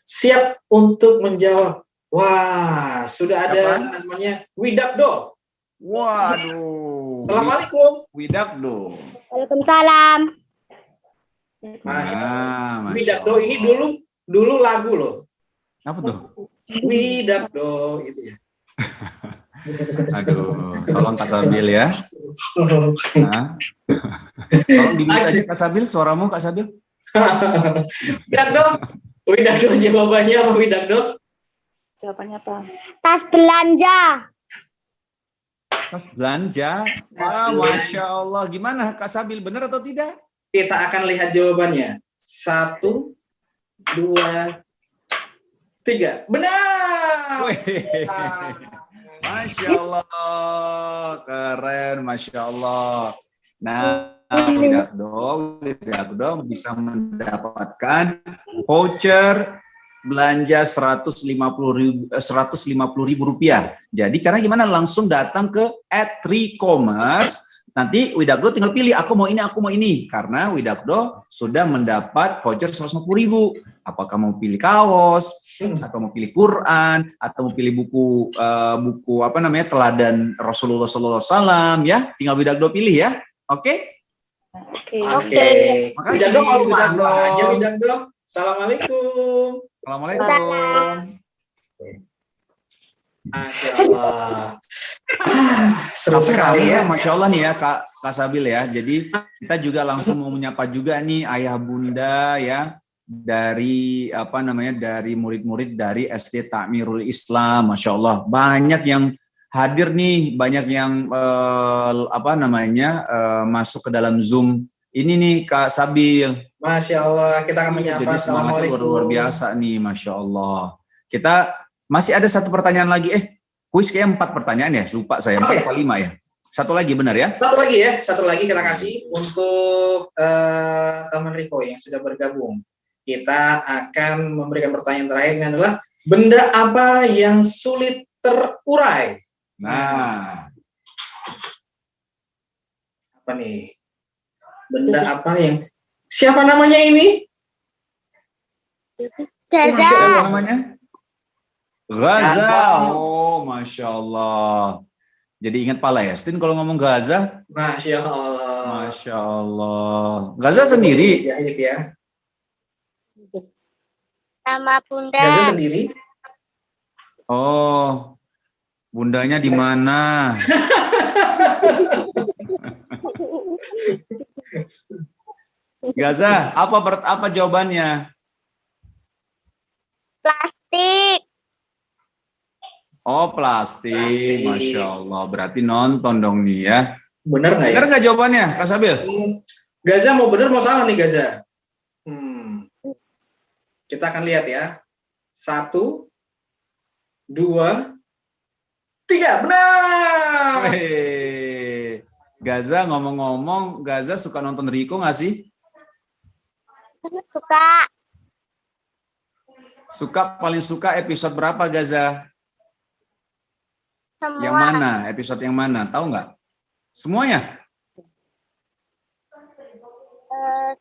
siap untuk menjawab? Wah, sudah ada namanya Widakdo. Waduh. Assalamualaikum. Widakdo. Waalaikumsalam. Widakdo ini dulu lagu loh. Apa tuh? Widakdo itu ya. Aduh, tolong Kak Sabil ya. Nah. Tolong dimute aja Kak Sabil, suaramu Kak Sabil. Widakdo jawabannya apa Widakdo? Jawabannya apa? Tas belanja. Tas belanja. Wah, Masya Allah. Gimana Kak Sabil, benar atau tidak? Kita akan lihat jawabannya. 1, 2, 3. Benar! Masya Allah. Keren, Masya Allah. Nah, Widakdo bisa mendapatkan voucher belanja Rp150.000. Jadi cara gimana? Langsung datang ke @recommerce. Nanti Widakdo tinggal pilih aku mau ini. Karena Widakdo sudah mendapat voucher Rp150.000. Apakah mau pilih kaos, atau mau pilih Quran, atau mau pilih buku apa namanya Teladan Rasulullah SAW ya. Tinggal Widakdo pilih ya. Oke? Oke. Widakdo kalau malu aja Widakdo. Assalamualaikum. Assalamualaikum. Masya Allah. Seru sekali ya, ya. Masya Allah nih ya Kak Sabil ya. Jadi kita juga langsung mau menyapa juga nih ayah bunda ya dari dari murid-murid dari SD Takmirul Islam. Masya Allah banyak yang hadir nih, banyak yang masuk ke dalam Zoom ini nih Kak Sabil. Masya Allah, kita akan menyapa. Jadi semangatnya luar biasa nih, Masya Allah. Kita masih ada satu pertanyaan lagi. Kuis kayak 4 pertanyaan ya, lupa saya. 4 atau 5 ya. Satu lagi benar ya? Satu lagi kita kasih untuk teman Riko yang sudah bergabung. Kita akan memberikan pertanyaan terakhir, ini adalah benda apa yang sulit terurai? Nah. Apa nih? Benda apa yang... Siapa namanya ini? Gaza. Siapa namanya? Gaza. Oh, Masya Allah. Jadi ingat Palestina kalau ngomong Gaza. Masya Allah. Masya Allah. Gaza sendiri? Jahit ya. Sama Bunda. Gaza sendiri? Oh, bundanya di mana? Gaza, apa jawabannya? Plastik. Oh, plastik. Masya Allah. Berarti nonton dong nih ya. Benar nggak ya? Benar nggak jawabannya, Kak Sabil? Gaza mau benar mau salah nih Gaza. Kita akan lihat ya. 1, 2, 3. Benar. Gaza, ngomong-ngomong, Gaza suka nonton Riko nggak sih? Suka. Paling suka episode berapa Gaza? Semua. Yang mana? Episode yang mana? Tahu nggak? Semuanya?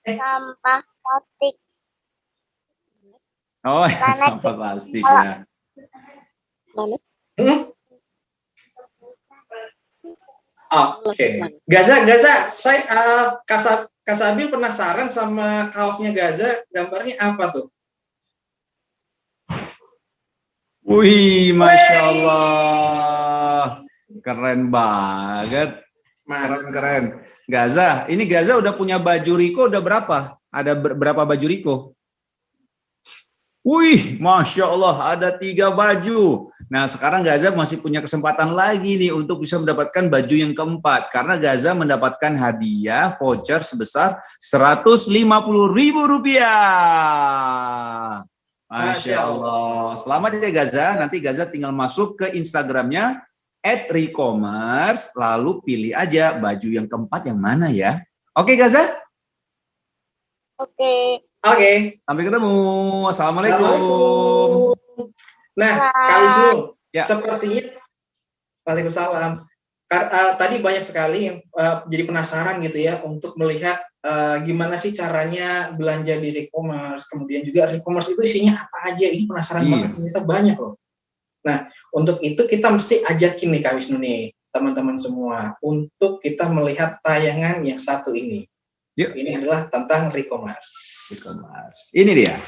Sampah plastik. Oh ya, sampah plastik ya. Oke. Gaza, saya Kasabil penasaran sama kaosnya Gaza, gambarnya apa tuh? Wih, Masya Allah. Keren banget. Keren. Gaza, ini Gaza udah punya baju Riko udah berapa? Ada berapa baju Riko? Wih, Masya Allah, ada 3 baju. Nah, sekarang Gaza masih punya kesempatan lagi nih untuk bisa mendapatkan baju yang keempat. Karena Gaza mendapatkan hadiah voucher sebesar Rp150.000. Masya Allah. Selamat ya Gaza. Nanti Gaza tinggal masuk ke Instagramnya @recommerce, lalu pilih aja baju yang keempat yang mana ya. Oke Gaza? Oke. Sampai ketemu. Assalamualaikum. Nah, Kak Wisnu, sepertinya Waalaikumsalam. Tadi banyak sekali yang jadi penasaran gitu ya untuk melihat gimana sih caranya belanja di e-commerce, kemudian juga e-commerce itu isinya apa aja. Ini penasaran banget, ternyata banyak loh. Nah, untuk itu kita mesti ajakin nih Kak Wisnu nih, teman-teman semua, untuk kita melihat tayangan yang satu ini. Yuk. Ini adalah tentang e-commerce. Ini dia.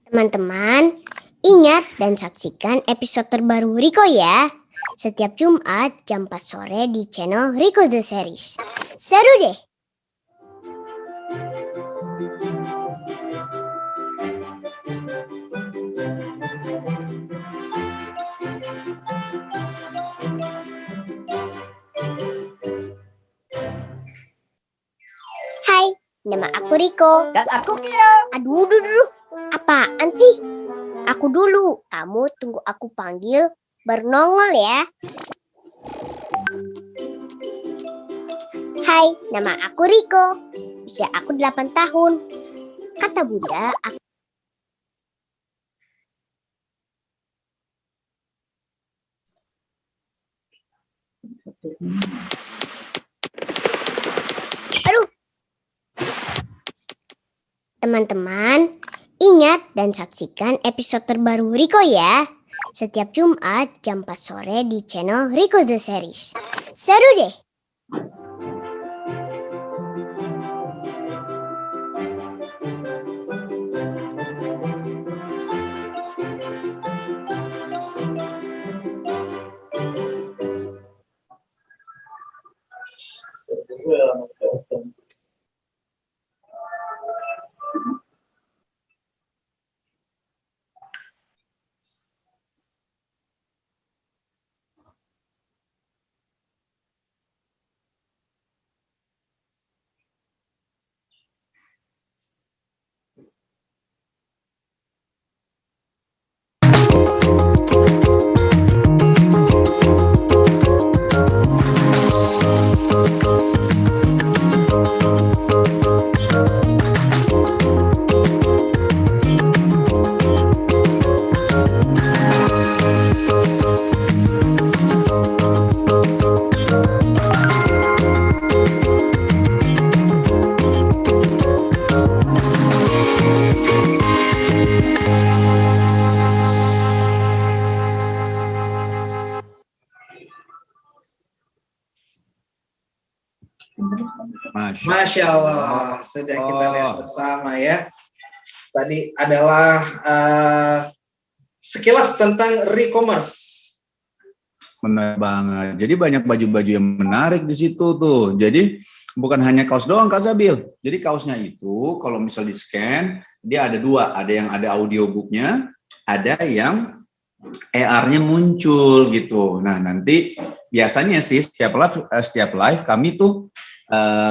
Teman-teman, ingat dan saksikan episode terbaru Riko ya. Setiap Jumat jam 4 sore di channel Riko The Series. Seru deh. Hai, nama aku Riko. Dan aku Kia. Aduh. Apaan sih? Aku dulu. Kamu tunggu aku panggil baru nongol ya. Hai, nama aku Riko. Usia aku 8 tahun. Kata Bunda, aku... Aduh. Teman-teman, ingat dan saksikan episode terbaru Riko ya. Setiap Jumat jam 4 sore di channel Riko The Series. Seru deh. Masya Allah, sudah kita lihat bersama ya. Tadi adalah sekilas tentang e-commerce. Benar banget. Jadi banyak baju-baju yang menarik di situ tuh. Jadi bukan hanya kaos doang Kak Zabil. Jadi kaosnya itu kalau misal di scan, dia ada dua. Ada yang ada audiobooknya, ada yang AR-nya muncul gitu. Nah nanti biasanya sih setiap live kami tuh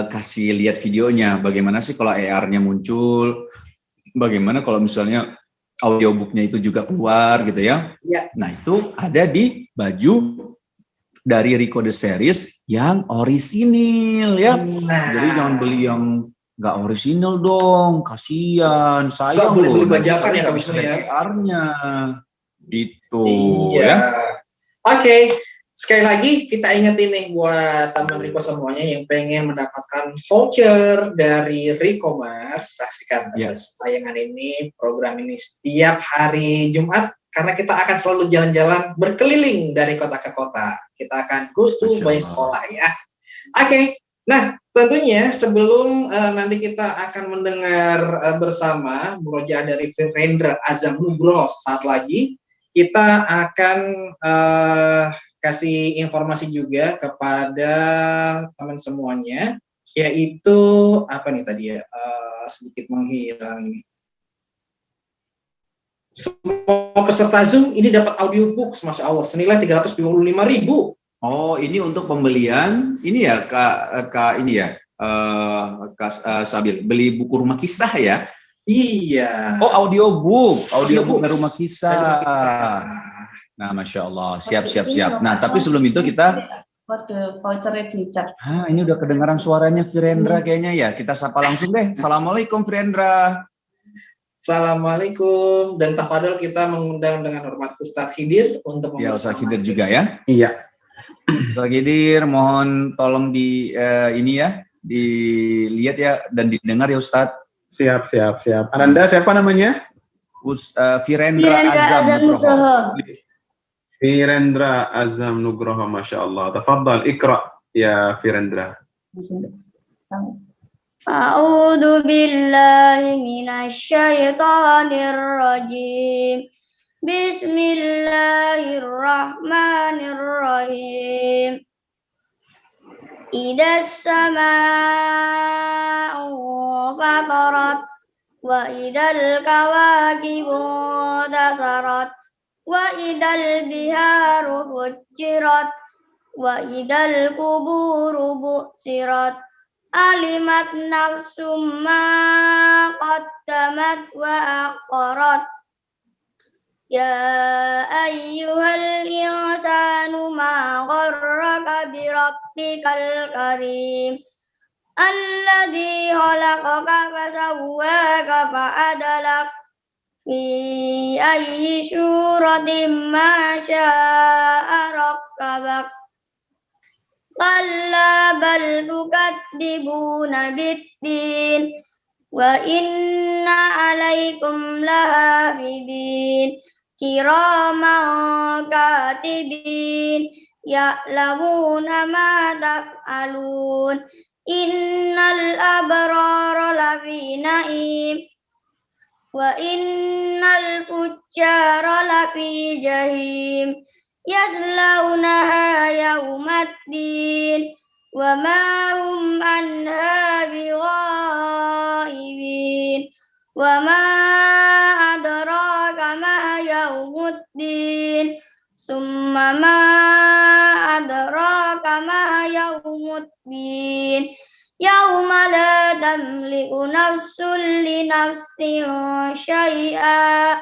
kasih lihat videonya. Bagaimana sih kalau AR-nya muncul? Bagaimana kalau misalnya audiobooknya itu juga keluar gitu ya? Ya. Nah itu ada di baju dari Riko The Series yang orisinil ya. Nah. Jadi jangan beli yang nggak orisinil dong, kasihan, sayang boleh loh. beli bajakan ya Kak Wisnu ya. AR-nya itu iya. ya. Oke. Sekali lagi kita ingetin nih buat teman Riko semuanya yang pengen mendapatkan voucher dari Ricomars, saksikan terus tayangan ini, program ini setiap hari Jumat, karena kita akan selalu jalan-jalan berkeliling dari kota ke kota. Kita akan goes to by sekolah ya. Oke. Nah, tentunya sebelum nanti kita akan mendengar bersama murojaah dari Virendra Azam Nugroho saat lagi, kita akan kasih informasi juga kepada teman semuanya, yaitu apa nih tadi ya, sedikit menghilang ini. Semua peserta Zoom ini dapat audiobooks, Masya Allah, senilai 325.000. Oh, ini untuk pembelian, ini ya Kak ini ya, Kak Sabil, beli buku rumah kisah ya? Iya. Oh, audiobook rumah kisah. Nah, Masya Allah, siap. Nah, tapi sebelum itu kita kode voucher di chat. ini udah kedengaran suaranya Virendra kayaknya ya. Kita sapa langsung deh. Assalamualaikum Virendra. Assalamualaikum. Dan tafadhol kita mengundang dengan hormat Ustadz Khidir untuk ya, Ustadz Khidir juga ya. Iya. Ustadz Khidir, mohon tolong ini ya, dilihat ya dan didengar ya Ustadz. Siap. Ananda siapa namanya? Virendra Azam Nugroho. Virendra Azam Nugroho, Masya Allah. Tafadhal, ikra ya Virendra. A'udzu billahi minasy syaithanir rajim. Bismillahirrahmanirrahim. Idas samaa'u fatarat wa idal kawakibu dasarat wa idal biharu fujirat wa idal kuburu bu'sirat alimat nafsum ma qaddamat wa aqarat ya ayyuhal insanu ma gharraka bi rabbikal karim alladzi khalaqaka fasawwaka fa'adalak fi ayyi suratin ma syaa rakkabak qalla bal tukadzibuna biddin wa inna alaikum lahafidin kiraman katibin ya'lamuna ma taf'alun innal abrara lafi na'im wa innal fujjara lafi jahim yaslaunaha yaumaddin wa ma hum anha bighaibin wa ma adraka ma yaumuddin summa ma adraka ma yaumuddin yauma la tamliku nafsun li nafsin syai'a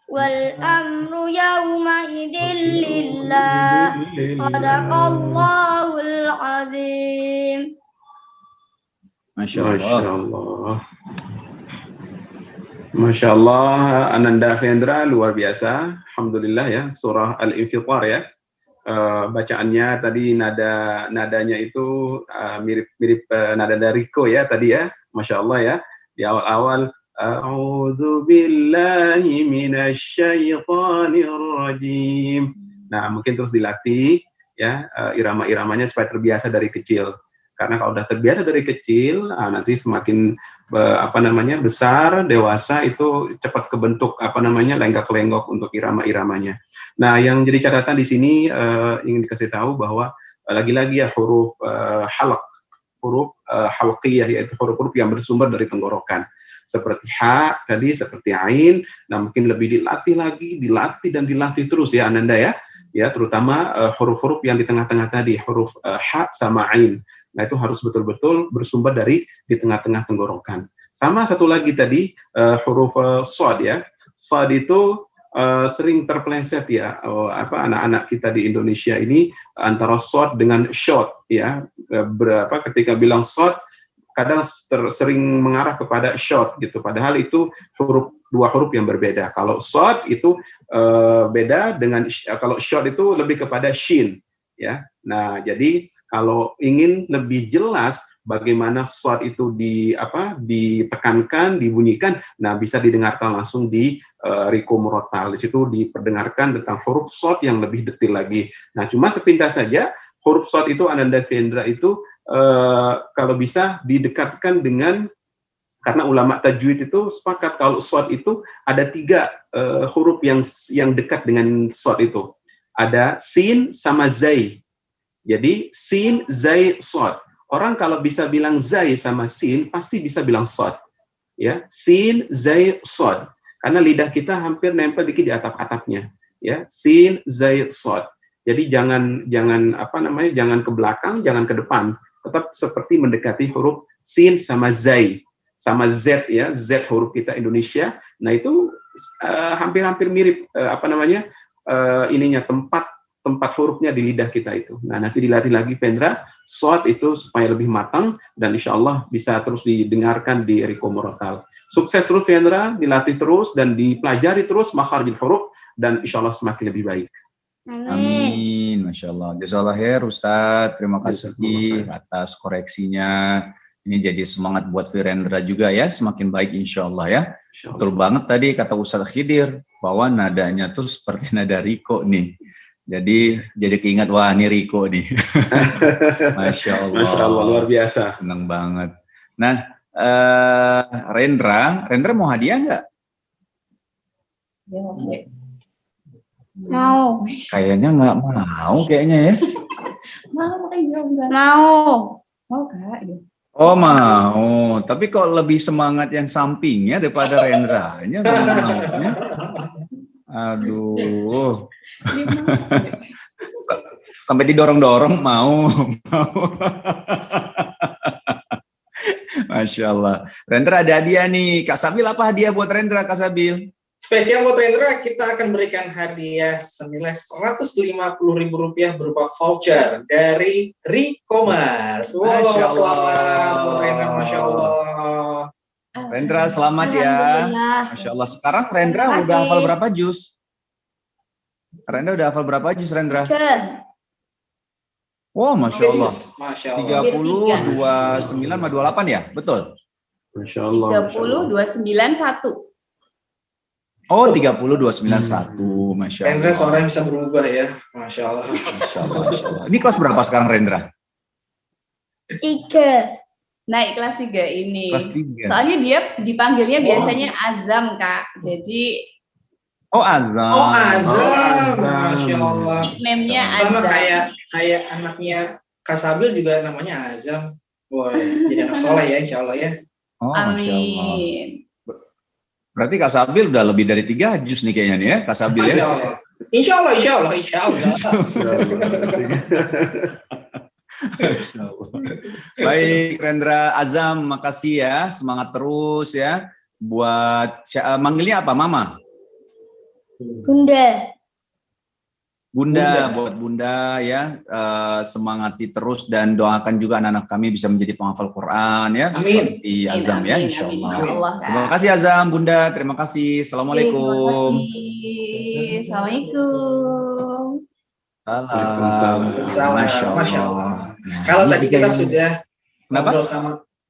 wal amru yauma idzin lillah sadaqallahul azim. Masya Allah. Masya Allah, Ananda Virendra luar biasa. Alhamdulillah ya, surah Al-Infitar ya. Bacaannya tadi nadanya itu mirip nada dari Riko ya tadi ya. Masya Allah ya. Di awal-awal A'udzu billahi minasyaitonir rajim. Nah, mungkin terus dilatih ya irama-iramanya supaya terbiasa dari kecil. Karena kalau udah terbiasa dari kecil, nanti semakin besar, dewasa itu cepat kebentuk lenggak-lenggok untuk irama-iramanya. Nah, yang jadi catatan di sini ingin dikasih tahu bahwa lagi-lagi ya huruf halqiyah, yaitu huruf-huruf yang bersumber dari tenggorokan. Seperti ha tadi, seperti ain. Nah, mungkin lebih dilatih terus ya Ananda ya. Ya, terutama huruf-huruf yang di tengah-tengah tadi, huruf ha sama ain. Nah, itu harus betul-betul bersumber dari di tengah-tengah tenggorokan. Sama satu lagi tadi huruf shad ya. Shad itu sering terpeleset ya, anak-anak kita di Indonesia ini antara shad dengan shot ya. Ketika bilang shad kadang sering mengarah kepada shot gitu. Padahal itu dua huruf yang berbeda. Kalau shad itu beda dengan kalau shot itu lebih kepada shin. ya. Nah, jadi kalau ingin lebih jelas bagaimana shod itu ditekankan, dibunyikan, nah bisa didengarkan langsung di Riko Murotal. Di situ diperdengarkan tentang huruf shod yang lebih detail lagi. Nah, cuma sepintas saja huruf shod itu Ananda Vendra itu kalau bisa didekatkan dengan, karena ulama tajwid itu sepakat kalau shod itu ada 3 huruf yang dekat dengan shod itu. Ada sin sama zai. Jadi sin, zai, shod. Orang kalau bisa bilang zai sama sin pasti bisa bilang shod. Ya, sin, zai, shod. Karena lidah kita hampir nempel dikit di atap-atapnya. Ya, sin, zai, shod. Jadi jangan ke belakang, jangan ke depan. Tetap seperti mendekati huruf sin sama zai. Sama Z ya, Z huruf kita Indonesia. Nah, itu hampir-hampir mirip tempat hurufnya di lidah kita itu. Nah, nanti dilatih lagi Vendra, shod itu supaya lebih matang dan insya Allah bisa terus didengarkan di Riko Murotal. Sukses terus Vendra, dilatih terus dan dipelajari terus makharijul huruf dan insya Allah semakin lebih baik. Amin, Masya Allah. Jazakallah khair Ustadz, terima kasih atas koreksinya. Ini jadi semangat buat Virendra juga ya, semakin baik insya Allah ya. Betul banget tadi kata Ustadz Khidir, bahwa nadanya tuh seperti nada Riko nih. Jadi keingat, wah ini Riko nih. Masya Allah. Masya Allah, luar biasa. Senang banget. Nah, Rendra mau hadiah nggak? Mau. Kayaknya nggak mau kayaknya ya. Mau. Mau Kak. Oh mau, tapi kok lebih semangat yang sampingnya daripada Rendranya kalau maunya. Aduh. Sampai didorong-dorong mau. Masya Allah. Rendra ada hadiah nih. Kak Sabil, apa hadiah buat Rendra, Kak Sabil? Spesial buat Rendra, kita akan berikan hadiah senilai Rp150.000 berupa voucher dari Recommerce. Wow, selamat buat Rendra, Masya Allah. Rendra, selamat ya. Masya Allah. Sekarang Rendra udah hafal berapa juz? Rendra udah hafal berapa juz, Rendra? Wow, Masya Allah. 30, 29, 28 ya? Betul? Masya Allah. 30, 29, 1. Oh, 30, 291, Masya Allah. Rendra suaranya bisa berubah ya, Masya Allah. Masya Allah, Masya Allah. Ini kelas berapa sekarang Rendra? 3. Naik kelas 3 ini. Kelas 3. Soalnya dia dipanggilnya biasanya Azam, Kak. Jadi Azam. Masya Allah. Nickname-nya sama Azam. kayak anaknya Kak Sabil juga namanya Azam. Wah, jadi anak soleh ya, insya Allah ya. Masya Allah. Berarti Kak Sabil udah lebih dari 3 juz nih kayaknya nih ya, Kak Sabil ya. Insya Allah. Insya Allah. Baik, Rendra, Azam, makasih ya, semangat terus ya. Buat manggilnya apa, Mama? Bunda, buat Bunda ya, semangati terus dan doakan juga anak-anak kami bisa menjadi penghafal Quran ya, seperti Azam ya, insya Allah. Terima kasih Azam, Bunda, terima kasih. Assalamualaikum. Assalamualaikum. Masya Allah. Kalau tadi kita sudah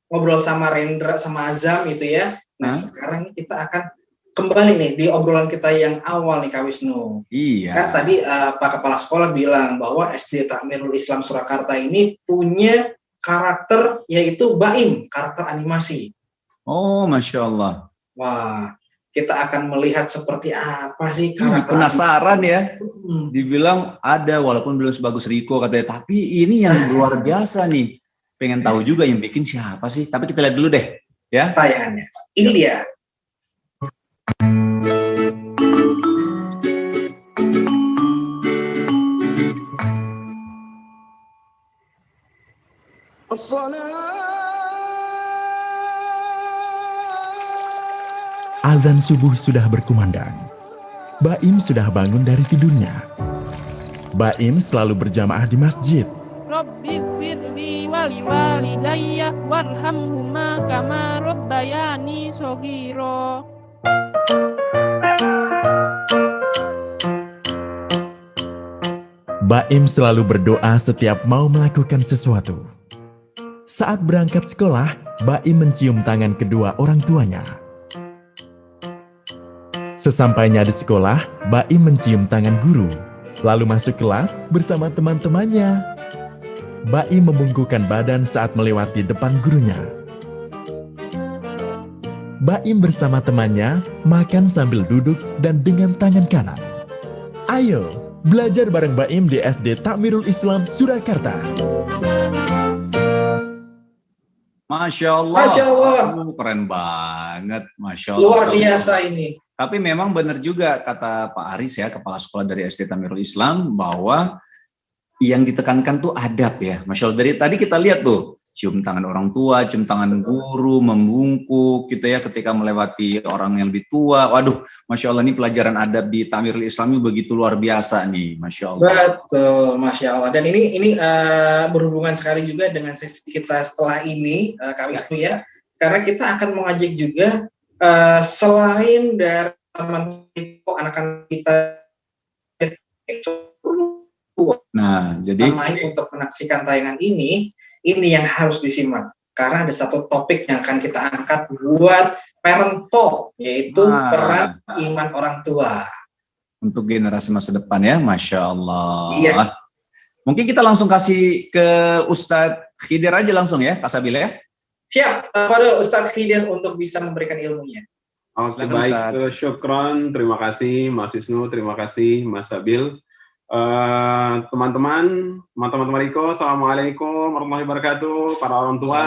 ngobrol sama Rendra, sama Azam itu ya, nah sekarang kita akan kembali nih di obrolan kita yang awal nih Kak Wisnu. Iya. Kan tadi Pak Kepala Sekolah bilang bahwa SD Takmirul Islam Surakarta ini punya karakter yaitu BAIM, karakter animasi. Oh, Masya Allah. Wah, kita akan melihat seperti apa sih karakter. Penasaran ya. Dibilang ada walaupun belum sebagus Riko katanya, tapi ini yang luar biasa nih. Pengen tahu juga yang bikin siapa sih. Tapi kita lihat dulu deh ya. Tayangannya. Ini dia. Azan subuh sudah berkumandang. Baim sudah bangun dari tidurnya. Baim selalu berjamaah di masjid. Rabbighfirli wa liwalidayya warhamhuma kama rabbayani shaghira. Baim selalu berdoa setiap mau melakukan sesuatu. Saat berangkat sekolah, Baim mencium tangan kedua orang tuanya. Sesampainya di sekolah, Baim mencium tangan guru, lalu masuk kelas bersama teman-temannya. Baim membungkukkan badan saat melewati depan gurunya. Baim bersama temannya makan sambil duduk dan dengan tangan kanan. Ayo, belajar bareng Baim di SD Takmirul Islam Surakarta. Masya Allah. Masya Allah. Keren banget. Masya Allah. Luar biasa ini. Tapi memang benar juga kata Pak Aris ya, Kepala Sekolah dari SD Takmirul Islam, bahwa yang ditekankan tuh adab ya. Masya Allah. Dari tadi kita lihat tuh, cium tangan orang tua, cium tangan guru, membungkuk gitu ya ketika melewati orang yang lebih tua. Waduh, Masya Allah, ini pelajaran adab di Takmirul Islam begitu luar biasa nih, Masya Allah. Betul, Masya Allah. Dan ini berhubungan sekali juga dengan sesi kita setelah ini, Kak Wisnu ya. Karena kita akan mengajak juga selain dari anak-anak kita, nah jadi untuk menyaksikan tayangan ini yang harus disimak karena ada satu topik yang akan kita angkat buat parent talk, yaitu peran iman orang tua untuk generasi masa depan ya. Masya Allah. Iya. Mungkin kita langsung kasih ke Ustadz Khidir aja langsung ya, Kak Sabil ya. Siap, pada Ustadz Khidir untuk bisa memberikan ilmunya. Oke, baik, syukron, terima kasih Mas Wisnu, terima kasih Mas Sabil. Teman-teman Riko, Assalamualaikum warahmatullahi wabarakatuh, para orang tua,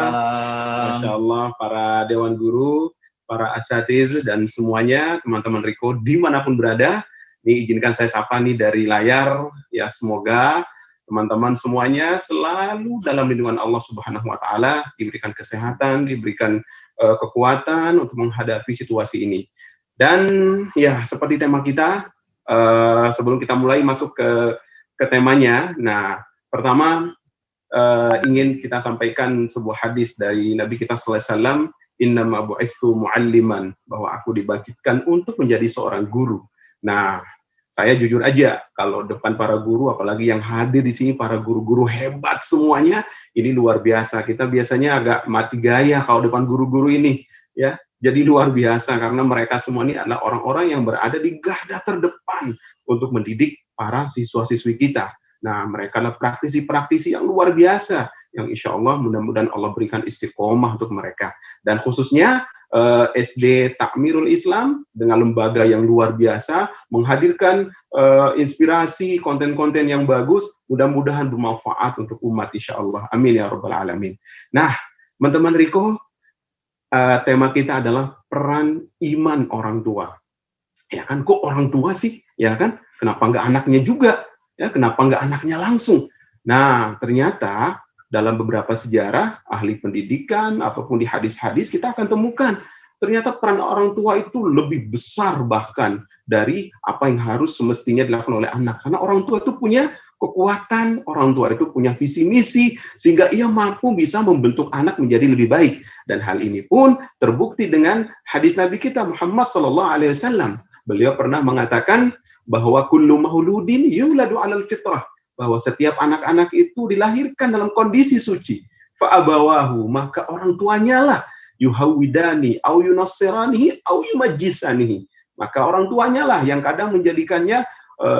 Masya Allah, para dewan guru, para asatiz, dan semuanya, teman-teman Riko, dimanapun berada. Ini izinkan saya sapa nih dari layar, ya semoga teman-teman semuanya selalu dalam lindungan Allah Subhanahu wa Ta'ala, diberikan kesehatan, diberikan kekuatan untuk menghadapi situasi ini. Dan ya seperti tema kita, sebelum kita mulai masuk ke temanya, nah pertama ingin kita sampaikan sebuah hadis dari Nabi kita sallallahu alaihi wasallam, innama bu'itsu mu'alliman, bahwa aku dibangkitkan untuk menjadi seorang guru. Nah, saya jujur aja, kalau depan para guru, apalagi yang hadir di sini, para guru-guru hebat semuanya, ini luar biasa. Kita biasanya agak mati gaya kalau depan guru-guru ini, ya. Jadi luar biasa, karena mereka semua ini adalah orang-orang yang berada di garda terdepan untuk mendidik para siswa-siswi kita. Nah, mereka adalah praktisi-praktisi yang luar biasa, yang insya Allah mudah-mudahan Allah berikan istiqomah untuk mereka. Dan khususnya SD Takmirul Islam dengan lembaga yang luar biasa menghadirkan inspirasi, konten-konten yang bagus, mudah-mudahan bermanfaat untuk umat insya Allah. Amin ya rabbal alamin. Nah, teman-teman Riko, tema kita adalah peran iman orang tua. Ya kan, kok orang tua sih? Ya kan, kenapa nggak anaknya juga? Ya, kenapa nggak anaknya langsung? Nah, ternyata dalam beberapa sejarah, ahli pendidikan, ataupun di hadis-hadis, kita akan temukan ternyata peran orang tua itu lebih besar bahkan dari apa yang harus semestinya dilakukan oleh anak. Karena orang tua itu punya kekuatan, orang tua itu punya visi misi, sehingga ia mampu bisa membentuk anak menjadi lebih baik. Dan hal ini pun terbukti dengan hadis Nabi kita Muhammad SAW. Beliau pernah mengatakan bahwa kullu mauludin yuladu 'alal fitrah, bahwa setiap anak-anak itu dilahirkan dalam kondisi suci. Fa'abawahu, maka orang tuanya lah yuhawidani, au yunassiranihi, au yumajjisanihi. Maka orang tuanya lah yang kadang menjadikannya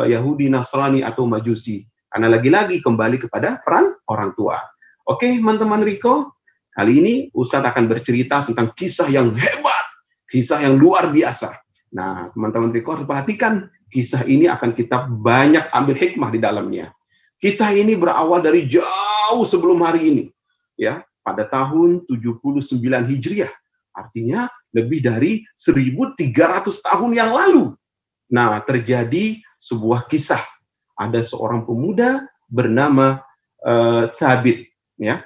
Yahudi, Nasrani, atau Majusi. Karena lagi-lagi kembali kepada peran orang tua. Oke, teman-teman Riko, kali ini Ustadz akan bercerita tentang kisah yang hebat, kisah yang luar biasa. Nah, teman-teman Riko harus perhatikan, kisah ini akan kita banyak ambil hikmah di dalamnya. Kisah ini berawal dari jauh sebelum hari ini, ya, pada tahun 79 Hijriah, artinya lebih dari 1.300 tahun yang lalu. Nah, terjadi sebuah kisah. Ada seorang pemuda bernama Thabit, ya.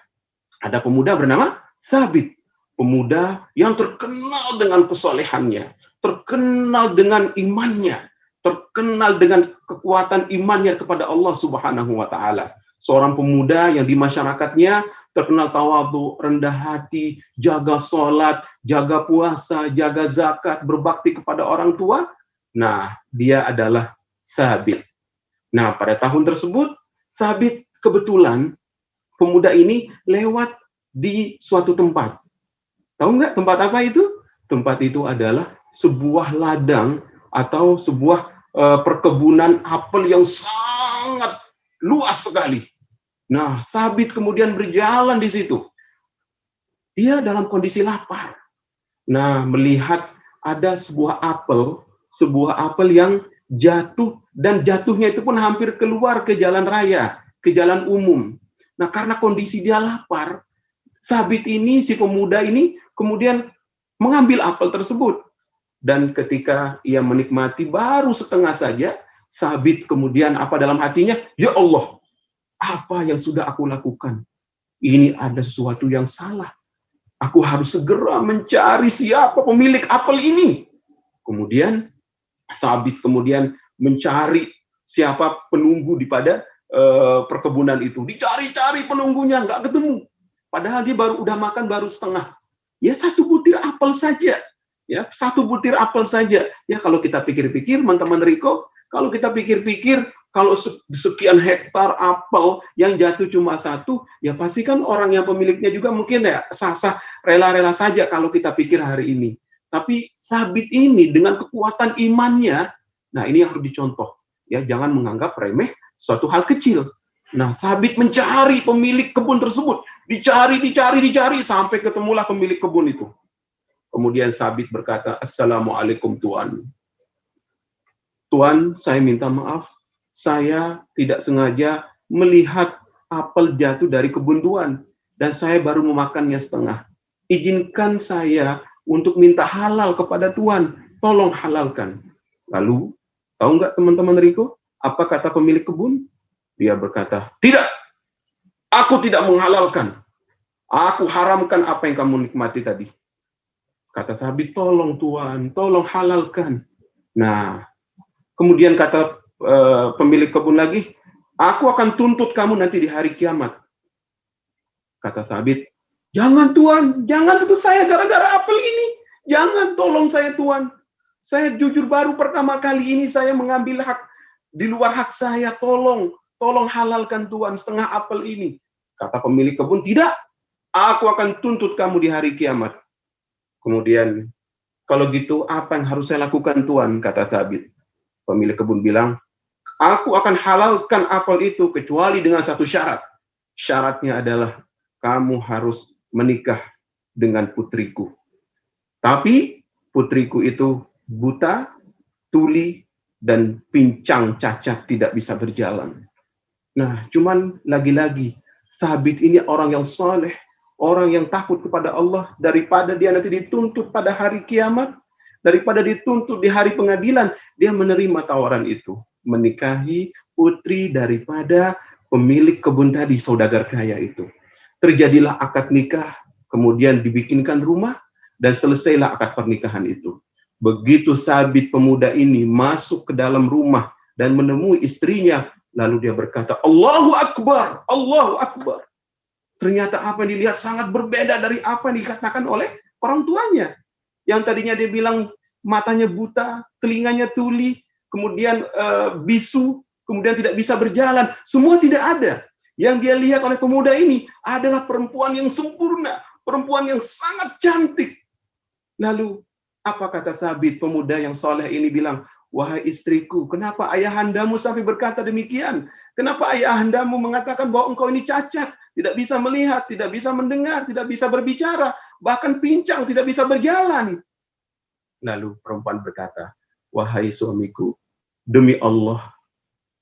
Ada pemuda bernama Thabit, pemuda yang terkenal dengan kesolehannya, terkenal dengan imannya, terkenal dengan kekuatan imannya kepada Allah Subhanahu wa Ta'ala. Seorang pemuda yang di masyarakatnya terkenal tawadhu, rendah hati, jaga sholat, jaga puasa, jaga zakat, berbakti kepada orang tua. Nah, dia adalah Thabit. Nah, pada tahun tersebut Sabit kebetulan pemuda ini lewat di suatu tempat. Tahu nggak tempat apa itu? Tempat itu adalah sebuah ladang atau sebuah perkebunan apel yang sangat luas sekali. Nah, Sabit kemudian berjalan di situ. Dia dalam kondisi lapar. Nah, melihat ada sebuah apel yang jatuh, dan jatuhnya itu pun hampir keluar ke jalan raya, ke jalan umum. Nah, karena kondisi dia lapar, Sabit ini, si pemuda ini, kemudian mengambil apel tersebut. Dan ketika ia menikmati baru setengah saja, Sabit kemudian apa dalam hatinya? Ya Allah, apa yang sudah aku lakukan? Ini ada sesuatu yang salah. Aku harus segera mencari siapa pemilik apel ini. Kemudian Sabit kemudian mencari siapa penunggu di pada perkebunan itu. Dicari-cari penunggunya, nggak ketemu. Padahal dia udah makan baru setengah. Ya, satu butir apel saja. Ya, satu butir apel saja. Ya, kalau kita pikir-pikir, teman-teman Riko, kalau kita pikir-pikir, kalau sekian hektar apel yang jatuh cuma satu, ya pasti kan orang yang pemiliknya juga mungkin ya sah-sah, rela-rela saja kalau kita pikir hari ini. Tapi Sabit ini dengan kekuatan imannya, nah ini yang harus dicontoh. Ya, jangan menganggap remeh suatu hal kecil. Nah, Sabit mencari pemilik kebun tersebut. Dicari, sampai ketemulah pemilik kebun itu. Kemudian Sabit berkata, Assalamualaikum Tuan. Tuan, saya minta maaf. Saya tidak sengaja melihat apel jatuh dari kebun Tuan. Dan saya baru memakannya setengah. Izinkan saya untuk minta halal kepada Tuan. Tolong halalkan. Lalu, tahu nggak teman-teman Riko? Apa kata pemilik kebun? Dia berkata, tidak. Aku tidak menghalalkan. Aku haramkan apa yang kamu nikmati tadi. Kata Sabit, tolong Tuan, tolong halalkan. Nah, kemudian kata pemilik kebun lagi, aku akan tuntut kamu nanti di hari kiamat. Kata Sabit, jangan Tuan, jangan tuntut saya gara-gara apel ini. Jangan, tolong saya Tuan. Saya jujur baru pertama kali ini saya mengambil hak di luar hak saya. Tolong halalkan Tuan setengah apel ini. Kata pemilik kebun, tidak. Aku akan tuntut kamu di hari kiamat. Kemudian, kalau gitu apa yang harus saya lakukan Tuan? Kata Sabit. Pemilik kebun bilang, aku akan halalkan apel itu kecuali dengan satu syarat. Syaratnya adalah kamu harus menikah dengan putriku. Tapi putriku itu buta, tuli, dan pincang cacat tidak bisa berjalan. Nah, cuman lagi-lagi Sabit ini orang yang saleh, orang yang takut kepada Allah, daripada dia nanti dituntut pada hari kiamat, daripada dituntut di hari pengadilan, dia menerima tawaran itu, menikahi putri daripada pemilik kebun tadi, saudagar kaya itu. Terjadilah akad nikah, kemudian dibikinkan rumah, dan selesailah akad pernikahan itu. Begitu Sabit pemuda ini masuk ke dalam rumah dan menemui istrinya, lalu dia berkata, Allahu Akbar, Allahu Akbar. Ternyata apa yang dilihat sangat berbeda dari apa yang dikatakan oleh orang tuanya. Yang tadinya dia bilang matanya buta, telinganya tuli, kemudian bisu, kemudian tidak bisa berjalan. Semua tidak ada. Yang dia lihat oleh pemuda ini adalah perempuan yang sempurna, perempuan yang sangat cantik. Lalu apa kata Sabit, pemuda yang soleh ini bilang, wahai istriku, kenapa ayahandamu sampai berkata demikian? Kenapa ayahandamu mengatakan bahwa engkau ini cacat, tidak bisa melihat, tidak bisa mendengar, tidak bisa berbicara, bahkan pincang, tidak bisa berjalan? Lalu perempuan berkata, wahai suamiku, demi Allah,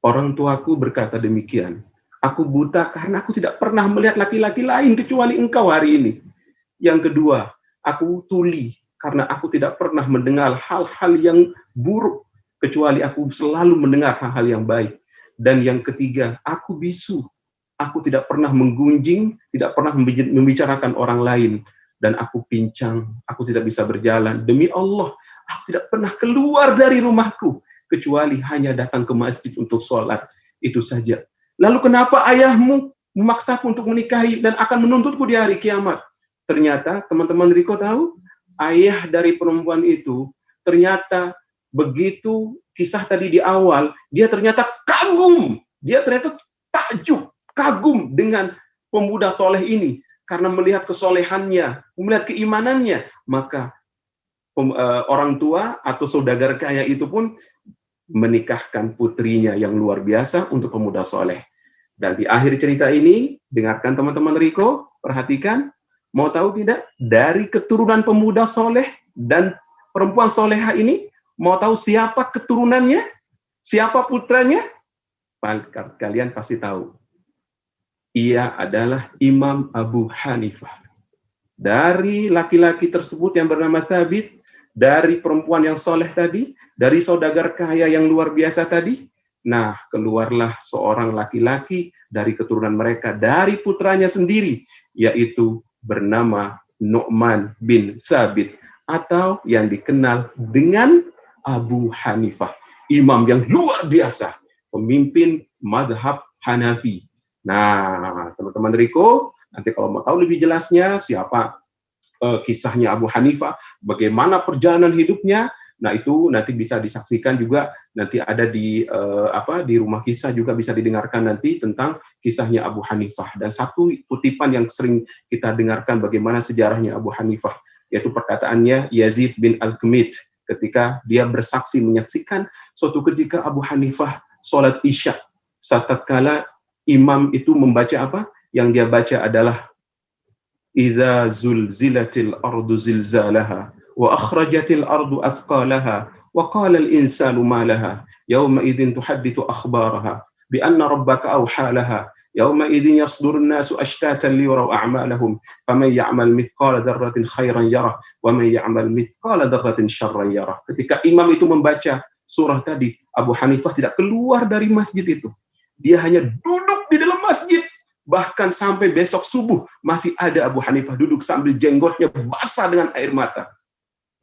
orang tuaku berkata demikian. Aku buta karena aku tidak pernah melihat laki-laki lain kecuali engkau hari ini. Yang kedua, aku tuli karena aku tidak pernah mendengar hal-hal yang buruk, kecuali aku selalu mendengar hal-hal yang baik. Dan yang ketiga, aku bisu. Aku tidak pernah menggunjing, tidak pernah membicarakan orang lain. Dan aku pincang, aku tidak bisa berjalan. Demi Allah, aku tidak pernah keluar dari rumahku, kecuali hanya datang ke masjid untuk sholat. Itu saja. Lalu kenapa ayahmu memaksaku untuk menikahi dan akan menuntutku di hari kiamat? Ternyata, teman-teman Riko tahu, ayah dari perempuan itu ternyata begitu kisah tadi di awal, dia ternyata kagum. Dia ternyata takjub, kagum dengan pemuda soleh ini. Karena melihat kesolehannya, melihat keimanannya, maka orang tua atau saudagar kaya itu pun menikahkan putrinya yang luar biasa untuk pemuda soleh. Dan di akhir cerita ini, dengarkan teman-teman Riko, perhatikan, mau tahu tidak, dari keturunan pemuda soleh dan perempuan soleha ini, mau tahu siapa keturunannya, siapa putranya? Kalian pasti tahu. Ia adalah Imam Abu Hanifah. Dari laki-laki tersebut yang bernama Thabit, dari perempuan yang soleh tadi, dari saudagar kaya yang luar biasa tadi, nah keluarlah seorang laki-laki dari keturunan mereka, dari putranya sendiri, yaitu bernama Nu'man bin Thabit, atau yang dikenal dengan Abu Hanifah, imam yang luar biasa, pemimpin madhab Hanafi. Nah, teman-teman Riko, nanti kalau mau tahu lebih jelasnya siapa kisahnya Abu Hanifah, bagaimana perjalanan hidupnya, nah itu nanti bisa disaksikan juga, nanti ada di di rumah kisah juga bisa didengarkan nanti tentang kisahnya Abu Hanifah. Dan satu kutipan yang sering kita dengarkan bagaimana sejarahnya Abu Hanifah, yaitu perkataannya Yazid bin Al-Qamit ketika dia bersaksi menyaksikan suatu ketika Abu Hanifah sholat Isya. Tatkala imam itu membaca apa? Yang dia baca adalah Idza zulzilatil ardu zilzalaha wa akhrajatil ardu athqalaha wa qala al insanu ma laha yawma idzin tuhaddithu akhbaraha bi anna rabbaka awha laha yawma idzin yasdurun nasu ashtatan liyuraw a'malahum faman ya'mal mithqala dzarratin khairan yarah wa man ya'mal mithqala dzarratin syarran yarah. Ketika imam itu membaca surah tadi, Abu Hanifah tidak keluar dari masjid itu. Dia hanya duduk di dalam masjid. Bahkan sampai besok subuh masih ada Abu Hanifah duduk sambil jenggotnya basah dengan air mata.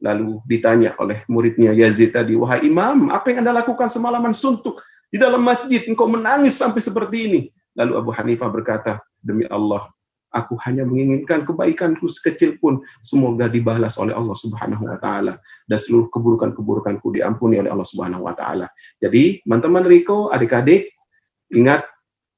Lalu ditanya oleh muridnya Yazid tadi, wahai imam, apa yang Anda lakukan semalaman suntuk di dalam masjid? Engkau menangis sampai seperti ini. Lalu Abu Hanifah berkata, demi Allah, aku hanya menginginkan kebaikanku sekecil pun semoga dibalas oleh Allah Subhanahu wa taala dan seluruh keburukan-keburukanku diampuni oleh Allah Subhanahu wa taala. Jadi, teman-teman Riko, adik-adik, ingat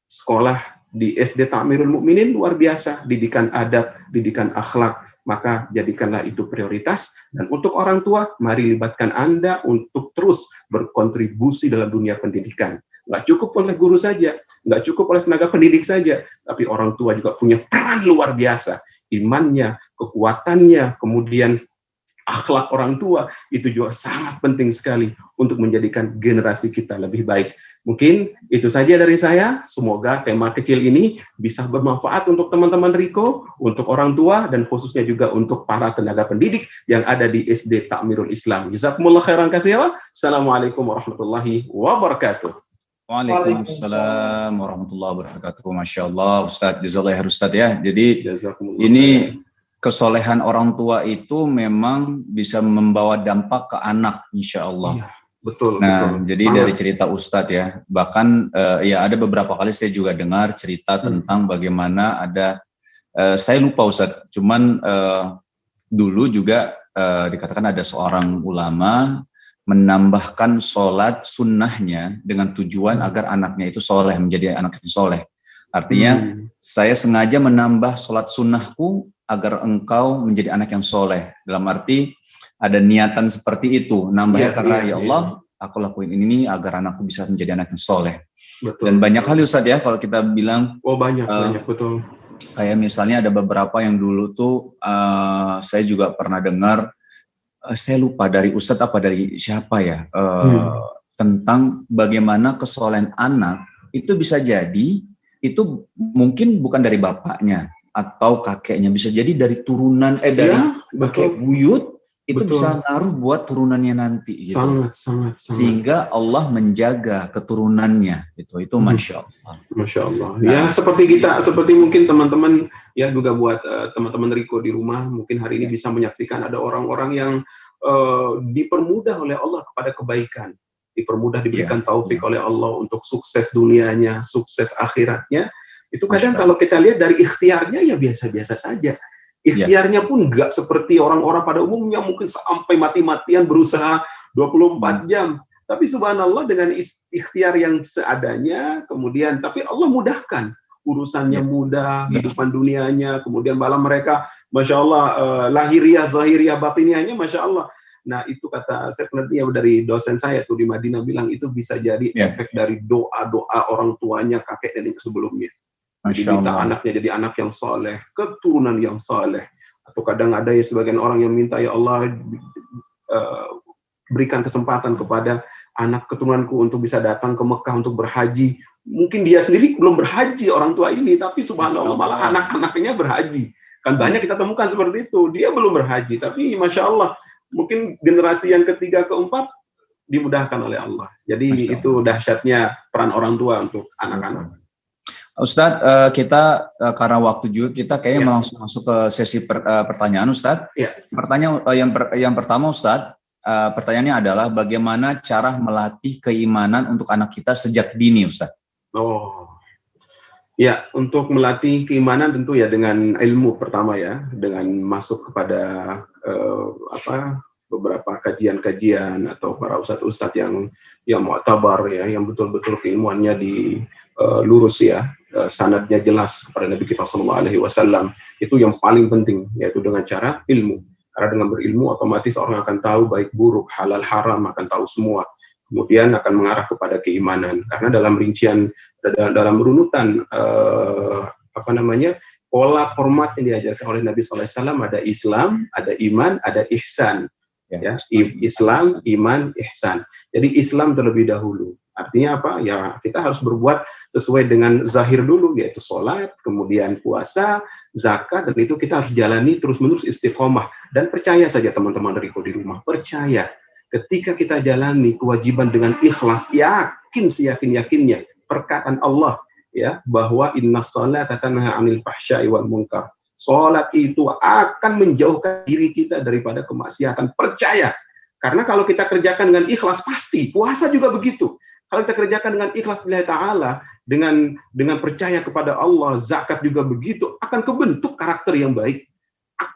sekolah di SD Ta'mirul Mukminin luar biasa, didikan adab, didikan akhlak, maka jadikanlah itu prioritas. Dan untuk orang tua, mari libatkan Anda untuk terus berkontribusi dalam dunia pendidikan. Nggak cukup oleh guru saja, nggak cukup oleh tenaga pendidik saja, tapi orang tua juga punya peran luar biasa. Imannya, kekuatannya, kemudian akhlak orang tua, itu juga sangat penting sekali untuk menjadikan generasi kita lebih baik. Mungkin itu saja dari saya. Semoga tema kecil ini bisa bermanfaat untuk teman-teman Riko, untuk orang tua, dan khususnya juga untuk para tenaga pendidik yang ada di SD Ta'mirul Islam. Jazakumullah khairan katsira. Assalamualaikum warahmatullahi wabarakatuh. Waalaikumsalam warahmatullahi wabarakatuh. Masya Allah, Ustadz. Jazakallah Ustadz ya. Jadi ini kesolehan orang tua itu memang bisa membawa dampak ke anak, insya Allah. Iya. Betul. Nah, betul. jadi Sangat. dari cerita Ustadz ya, bahkan ya ada beberapa kali saya juga dengar cerita tentang bagaimana ada, saya lupa Ustadz, cuman dulu juga dikatakan ada seorang ulama menambahkan sholat sunnahnya dengan tujuan agar anaknya itu soleh, menjadi anak yang soleh. Artinya saya sengaja menambah sholat sunnahku agar engkau menjadi anak yang soleh. Dalam arti ada niatan seperti itu, nambahnya karena ya Allah, aku lakuin ini agar anakku bisa menjadi anak yang soleh. Betul. Dan banyak hal Ustadz ya, kalau kita bilang. Oh banyak betul. Kayak misalnya ada beberapa yang dulu tuh saya juga pernah dengar, saya lupa dari Ustadz apa dari siapa ya, tentang bagaimana kesolehan anak itu bisa jadi, itu mungkin bukan dari bapaknya atau kakeknya, bisa jadi dari turunan, dari kakek buyut, itu bisa ngaruh buat turunannya nanti gitu. Sangat. Sehingga Allah menjaga keturunannya itu Masya Allah. Masya Allah. Ya, seperti mungkin teman-teman ya juga buat teman-teman Riko di rumah, mungkin hari ini bisa menyaksikan ada orang-orang yang dipermudah oleh Allah kepada kebaikan, dipermudah diberikan taufik oleh Allah untuk sukses dunianya, sukses akhiratnya. Itu kadang kalau kita lihat dari ikhtiarnya ya biasa-biasa saja. Ikhtiarnya pun nggak seperti orang-orang pada umumnya mungkin sampai mati-matian berusaha 24 jam. Tapi subhanallah dengan ikhtiar yang seadanya, kemudian tapi Allah mudahkan urusannya, mudah, kehidupan dunianya, kemudian malah mereka, masya Allah, lahiriah, zahiriah, batiniahnya, masya Allah. Nah itu kata saya pernah dari dosen saya tuh di Madinah bilang itu bisa jadi efek dari doa-doa orang tuanya, kakek nenek sebelumnya. Jadi minta anaknya jadi anak yang soleh, keturunan yang soleh. Atau kadang ada ya sebagian orang yang minta, ya Allah berikan kesempatan kepada anak keturunanku untuk bisa datang ke Mekah untuk berhaji. Mungkin dia sendiri belum berhaji orang tua ini, tapi subhanallah malah anak-anaknya berhaji. Kan banyak kita temukan seperti itu. Dia belum berhaji, tapi masya Allah mungkin generasi yang ketiga, keempat dimudahkan oleh Allah. Jadi itu dahsyatnya peran orang tua untuk anak-anak. Ustadz, kita karena waktu juga kita kayaknya langsung masuk ke sesi pertanyaan, Ustadz. Pertanyaan yang pertama, Ustadz, pertanyaannya adalah bagaimana cara melatih keimanan untuk anak kita sejak dini, Ustadz? Ya, untuk melatih keimanan tentu ya dengan ilmu pertama ya, dengan masuk kepada beberapa kajian-kajian atau para ustadz-ustadz yang mu'tabar ya, yang betul-betul keilmuannya lurus ya, sanadnya jelas kepada Nabi kita SAW. Itu yang paling penting, yaitu dengan cara ilmu. Karena dengan berilmu otomatis orang akan tahu baik buruk, halal haram, akan tahu semua. Kemudian akan mengarah kepada keimanan. Karena dalam rincian, dalam runutan pola format yang diajarkan oleh Nabi SAW, ada Islam, ada iman, ada ihsan. Ya, Islam, iman, ihsan. Jadi Islam terlebih dahulu. Artinya apa? Ya kita harus berbuat sesuai dengan zahir dulu, yaitu sholat, kemudian puasa, zakat, dan itu kita harus jalani terus-menerus istiqomah. Dan percaya saja teman-teman Riko di rumah, percaya. Ketika kita jalani kewajiban dengan ikhlas, yakin seyakin-yakinnya perkataan Allah ya bahwa innas sholata tanha 'anil fahsya'i wal munkar. Salat itu akan menjauhkan diri kita daripada kemaksiatan. Percaya. Karena kalau kita kerjakan dengan ikhlas pasti, puasa juga begitu. Kalau kita kerjakan dengan ikhlas lillahi ta'ala, dengan percaya kepada Allah, zakat juga begitu, akan kebentuk karakter yang baik.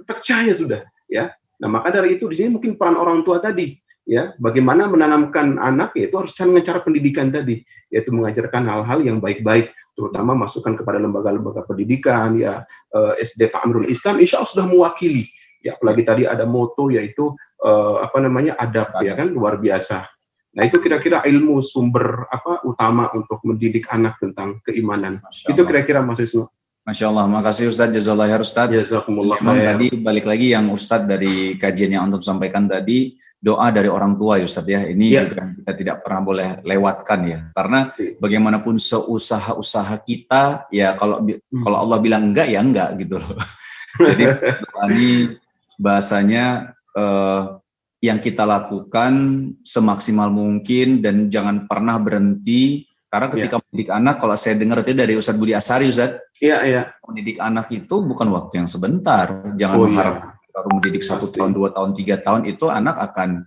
Percaya sudah, ya. Nah, maka dari itu di sini mungkin peran orang tua tadi, ya, bagaimana menanamkan anak, yaitu harus dengan cara pendidikan tadi, yaitu mengajarkan hal-hal yang baik-baik, terutama masukkan kepada lembaga-lembaga pendidikan, ya, SD Ta'mirul Islam, insya Allah sudah mewakili, ya, apalagi tadi ada moto yaitu adab, ya kan, luar biasa. Nah itu kira-kira ilmu sumber utama untuk mendidik anak tentang keimanan. Itu kira-kira Mas Wisnu. Masya Allah, makasih Ustadz, jazakallah khair Ustadz. Jazakumullah Memang khair. tadi balik lagi yang Ustadz dari kajian yang Antum sampaikan tadi, doa dari orang tua ya Ustadz ya, ini juga kita tidak pernah boleh lewatkan ya, karena bagaimanapun seusaha-usaha kita, ya kalau Allah bilang enggak ya enggak gitu loh. Jadi ini bahasanya yang kita lakukan semaksimal mungkin dan jangan pernah berhenti. Karena ketika mendidik anak, kalau saya dengar itu dari Ustadz Budi Asari, Ustadz, mendidik anak itu bukan waktu yang sebentar. Jangan mengharap baru mendidik 1 tahun, 2 tahun, 3 tahun itu anak akan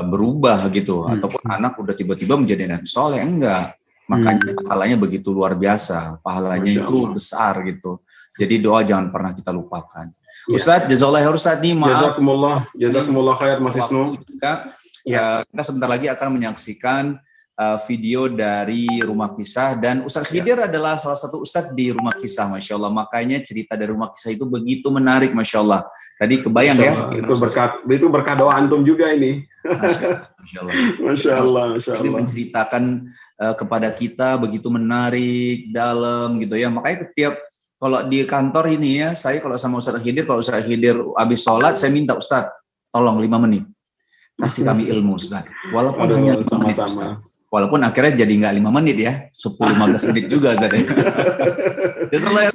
berubah gitu, ataupun anak udah tiba-tiba menjadi anak soleh, enggak. Makanya pahalanya begitu luar biasa, pahalanya itu besar gitu. Jadi doa jangan pernah kita lupakan. Ustadz, jazakallah khair Ustadz nih, maaf. Jazakumullah khair Mas Wisnu. Kita sebentar lagi akan menyaksikan video dari Rumah Kisah, dan Ustadz Khidir adalah salah satu Ustadz di Rumah Kisah, Masya Allah. Makanya cerita dari Rumah Kisah itu begitu menarik, Masya Allah. Tadi kebayang ya. Itu berkah doa antum juga ini. Masya Allah. Masya Allah. Ini menceritakan kepada kita begitu menarik, dalam gitu ya. Makanya setiap kalau di kantor ini ya, saya kalau sama Ustadz Khidir, kalau Ustadz Khidir habis sholat, saya minta Ustadz, tolong 5 menit. Kasih kami ilmu Ustadz. Walaupun hanya 5 menit Ustadz. Walaupun akhirnya jadi nggak 5 menit ya, 10-15 menit juga Ustadz.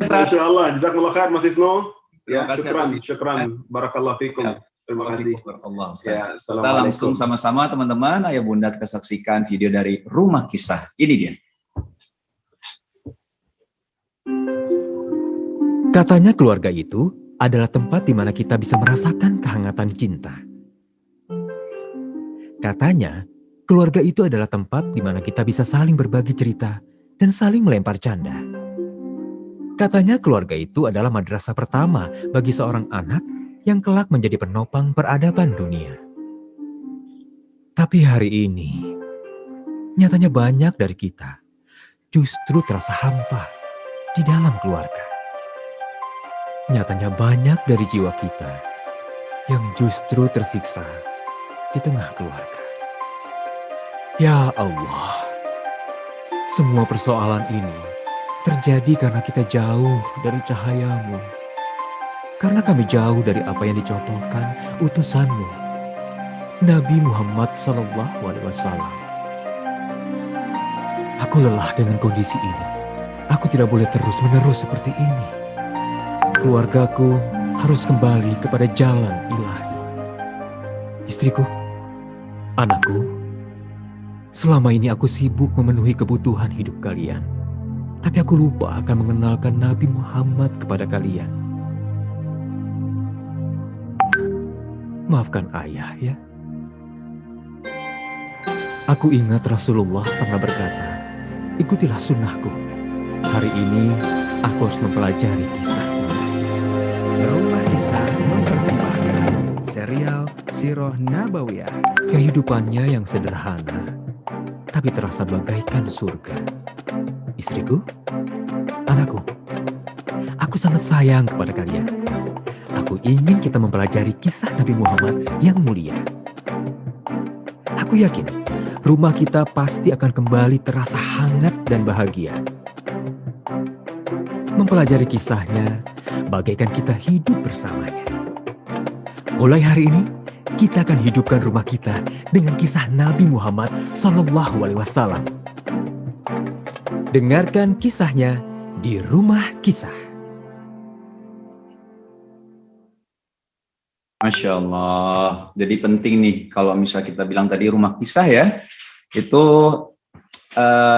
Masya Allah, jazakumullah khair Mas Wisnu. Ya, syukran. Barakallahu fikum. Terima kasih. Ya, kita langsung sama-sama teman-teman, ayah bunda kita saksikan video dari Rumah Kisah. Ini dia. Katanya keluarga itu adalah tempat di mana kita bisa merasakan kehangatan cinta. Katanya, keluarga itu adalah tempat di mana kita bisa saling berbagi cerita dan saling melempar canda. Katanya keluarga itu adalah madrasah pertama bagi seorang anak yang kelak menjadi penopang peradaban dunia. Tapi hari ini, Nyatanya banyak dari kita justru terasa hampa di dalam keluarga. Nyatanya banyak dari jiwa kita yang justru tersiksa di tengah keluarga. Ya Allah, semua persoalan ini terjadi karena kita jauh dari cahaya-Mu. Karena kami jauh dari apa yang dicontohkan utusan-Mu, Nabi Muhammad SAW. Aku lelah dengan kondisi ini. Aku tidak boleh terus-menerus seperti ini. Keluargaku harus kembali kepada jalan ilahi. Istriku, anakku, selama ini aku sibuk memenuhi kebutuhan hidup kalian. Tapi aku lupa akan mengenalkan Nabi Muhammad kepada kalian. Maafkan ayah ya. Aku ingat Rasulullah pernah berkata, ikutilah sunnahku. Hari ini aku harus mempelajari kisah ini. Rumah Kisah mempersembahkan serial Sirah Nabawiyah. Kehidupannya yang sederhana, tapi terasa bagaikan surga. Istriku, anakku, aku sangat sayang kepada kalian. Aku ingin kita mempelajari kisah Nabi Muhammad yang mulia. Aku yakin rumah kita pasti akan kembali terasa hangat dan bahagia. Mempelajari kisahnya bagaikan kita hidup bersamanya. Mulai hari ini, kita akan hidupkan rumah kita dengan kisah Nabi Muhammad SAW. Dengarkan kisahnya di Rumah Kisah. Masya Allah. Jadi penting nih kalau misalnya kita bilang tadi rumah kisah ya, itu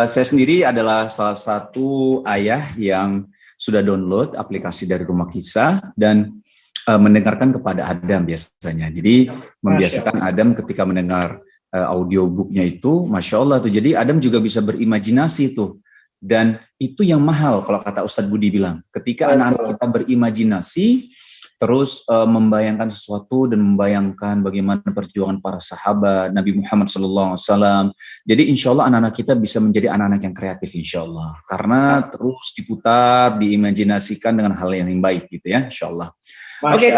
saya sendiri adalah salah satu ayah yang sudah download aplikasi dari Rumah Kisah dan mendengarkan kepada Adam biasanya. Jadi membiasakan Adam ketika mendengar audiobooknya itu, Masya Allah tuh. Jadi Adam juga bisa berimajinasi tuh. Dan itu yang mahal kalau kata Ustadz Budi bilang. Ketika anak-anak kita berimajinasi, terus membayangkan sesuatu dan membayangkan bagaimana perjuangan para sahabat Nabi Muhammad SAW. Jadi insya Allah anak-anak kita bisa menjadi anak-anak yang kreatif insya Allah. Karena terus diputar, diimajinasikan dengan hal yang baik gitu ya insya Allah. Oke,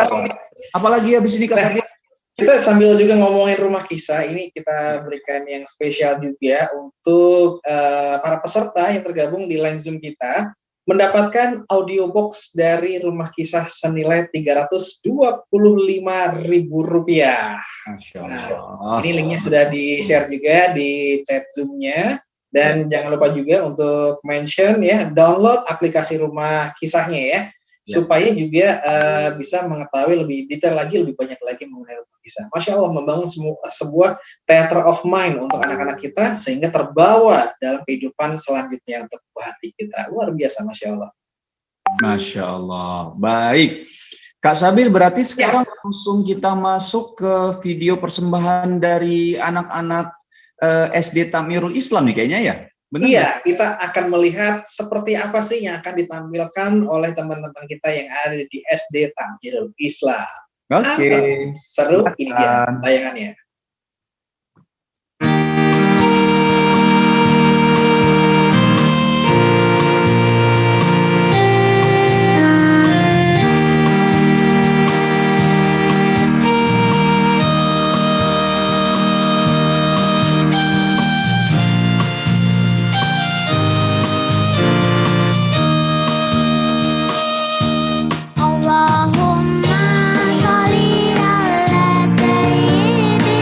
apalagi habis ini Kak Sardia? Kita sambil juga ngomongin Rumah Kisah, ini kita berikan yang spesial juga untuk para peserta yang tergabung di line Zoom kita, mendapatkan audiobox dari Rumah Kisah senilai Rp325.000. Nah, ini linknya sudah di-share juga di chat Zoom-nya. Dan jangan lupa juga untuk mention ya, download aplikasi Rumah Kisahnya ya. Supaya juga bisa mengetahui lebih detail lagi, lebih banyak lagi mengenai Rumah Kisah. Masya Allah, membangun sebuah theater of mind untuk anak-anak kita sehingga terbawa dalam kehidupan selanjutnya untuk hati kita. Luar biasa, Masya Allah. Masya Allah. Baik. Kak Sabil, berarti sekarang langsung kita masuk ke video persembahan dari anak-anak SD Takmirul Islam nih kayaknya ya? Benar iya, ya? kita akan melihat seperti apa sih yang akan ditampilkan oleh teman-teman kita yang ada di SD Takmirul Islam. Oke. Seru, ini dia tayangannya. Allahumma sholli ala sayyidina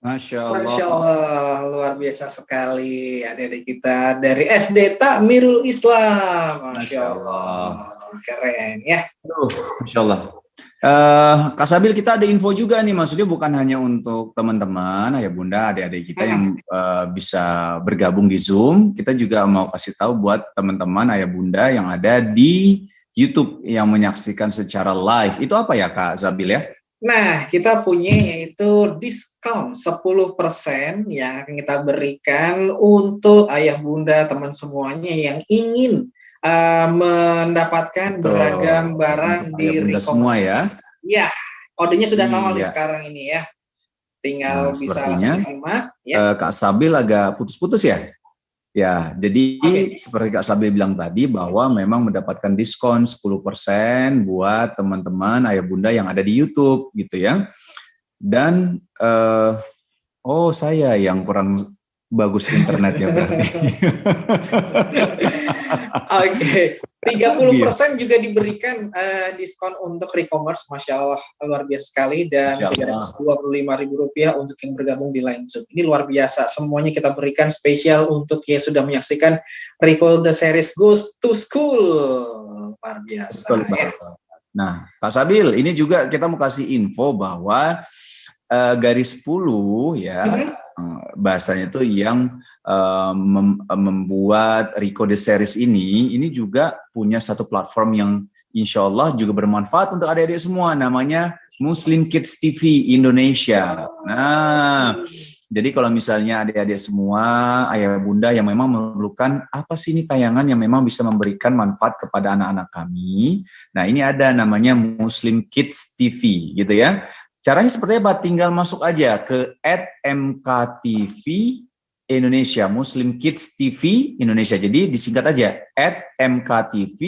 Masya Allah. Masya Allah, luar biasa sekali adik-adik kita dari SD Takmirul Islam. Masya Allah, keren ya. Masya Allah. Kak Sabil, kita ada info juga nih, maksudnya bukan hanya untuk teman-teman, ayah bunda, adik-adik kita yang bisa bergabung di Zoom, kita juga mau kasih tahu buat teman-teman, ayah bunda yang ada di YouTube yang menyaksikan secara live. Itu apa ya Kak Sabil ya? Nah, kita punya yaitu diskon 10% yang akan kita berikan untuk ayah bunda teman semuanya yang ingin mendapatkan beragam barang di Rico semua ya. Ya, kodenya sudah nongol sekarang ini ya. Tinggal bisa langsung disimak ya. Kak Sabil agak putus-putus ya? Ya, jadi seperti Kak Sabil bilang tadi bahwa memang mendapatkan diskon 10% buat teman-teman ayah bunda yang ada di YouTube gitu ya. Dan saya yang kurang bagus internetnya berarti. Oke, 30% juga diberikan diskon untuk e-commerce, Masya Allah, luar biasa sekali, dan Rp325.000 untuk yang bergabung di Line Zoom. Ini luar biasa, semuanya kita berikan spesial untuk yang sudah menyaksikan Rico The Series Goes to School. Luar biasa. Betul, ya. Nah, Kak Sabil, ini juga kita mau kasih info bahwa garis 10 ya, bahasanya itu yang membuat Rico The Series ini juga punya satu platform yang insya Allah juga bermanfaat untuk adik-adik semua, namanya Muslim Kids TV Indonesia. Nah, jadi kalau misalnya adik-adik semua, ayah bunda yang memang memerlukan apa sih ini tayangan yang memang bisa memberikan manfaat kepada anak-anak kami, nah ini ada namanya Muslim Kids TV gitu ya. Caranya seperti apa? Tinggal masuk aja ke @mktv Indonesia, Muslim Kids TV Indonesia. Jadi disingkat aja @mktv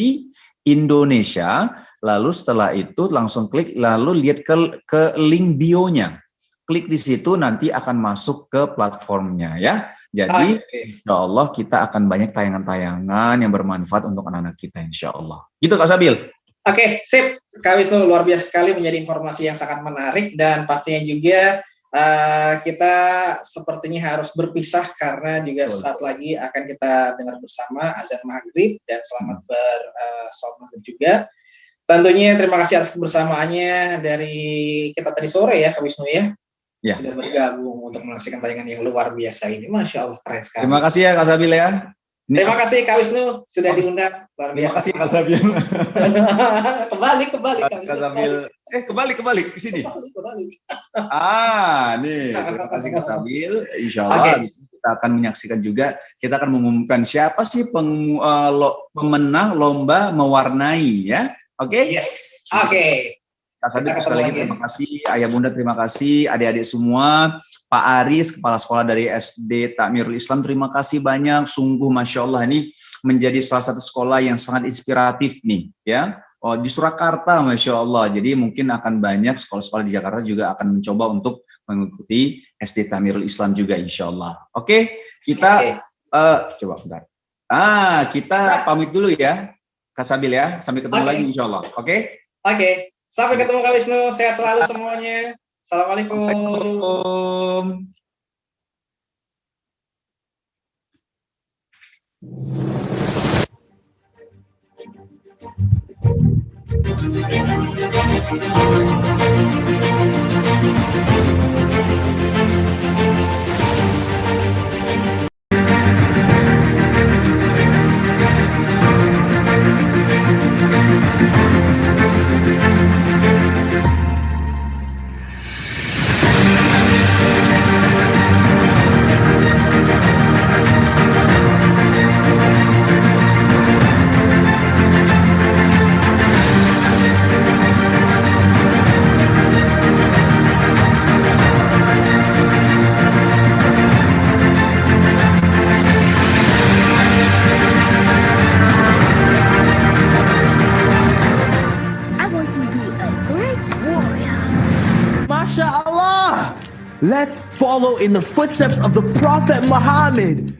Indonesia. Lalu setelah itu langsung klik, lalu lihat ke link bio-nya. Klik di situ nanti akan masuk ke platformnya ya. Jadi insya Allah kita akan banyak tayangan-tayangan yang bermanfaat untuk anak-anak kita insya Allah. Gitu Kak Sabil. Oke, sip. Kak Wisnu, luar biasa sekali, menjadi informasi yang sangat menarik, dan pastinya juga kita sepertinya harus berpisah karena juga saat lagi akan kita dengar bersama azan maghrib, dan selamat sholat maghrib juga. Tentunya terima kasih atas kebersamaannya dari kita tadi sore ya Kak Wisnu ya. Sudah bergabung untuk menyaksikan tayangan yang luar biasa ini. Masya Allah, keren sekali. Terima kasih ya Kak Sabil ya. Terima kasih Kak Wisnu sudah diundang, luar biasa. Terima kasih Kak Sabil. kembali Kak Wisnu. Kembali ke sini. Kembali. Nih, terima kasih Kak Sabil. Insya Allah kita akan menyaksikan juga, kita akan mengumumkan siapa sih pemenang lomba mewarnai ya. Oke? Yes. Oke. Kak Sabil, sekali lagi terima kasih, ayah bunda terima kasih, adik-adik semua, Pak Aris, kepala sekolah dari SD Takmirul Islam, terima kasih banyak, sungguh Masya Allah ini menjadi salah satu sekolah yang sangat inspiratif nih, ya. Di Surakarta Masya Allah, jadi mungkin akan banyak sekolah-sekolah di Jakarta juga akan mencoba untuk mengikuti SD Takmirul Islam juga Insya Allah. Oke, kita coba bentar. Kita pamit dulu ya, Kak Sabil ya, sampai ketemu lagi Insya Allah. Oke? Oke. Sampai ketemu Kak Wisnu, sehat selalu semuanya. Assalamualaikum. Let's follow in the footsteps of the Prophet Muhammad.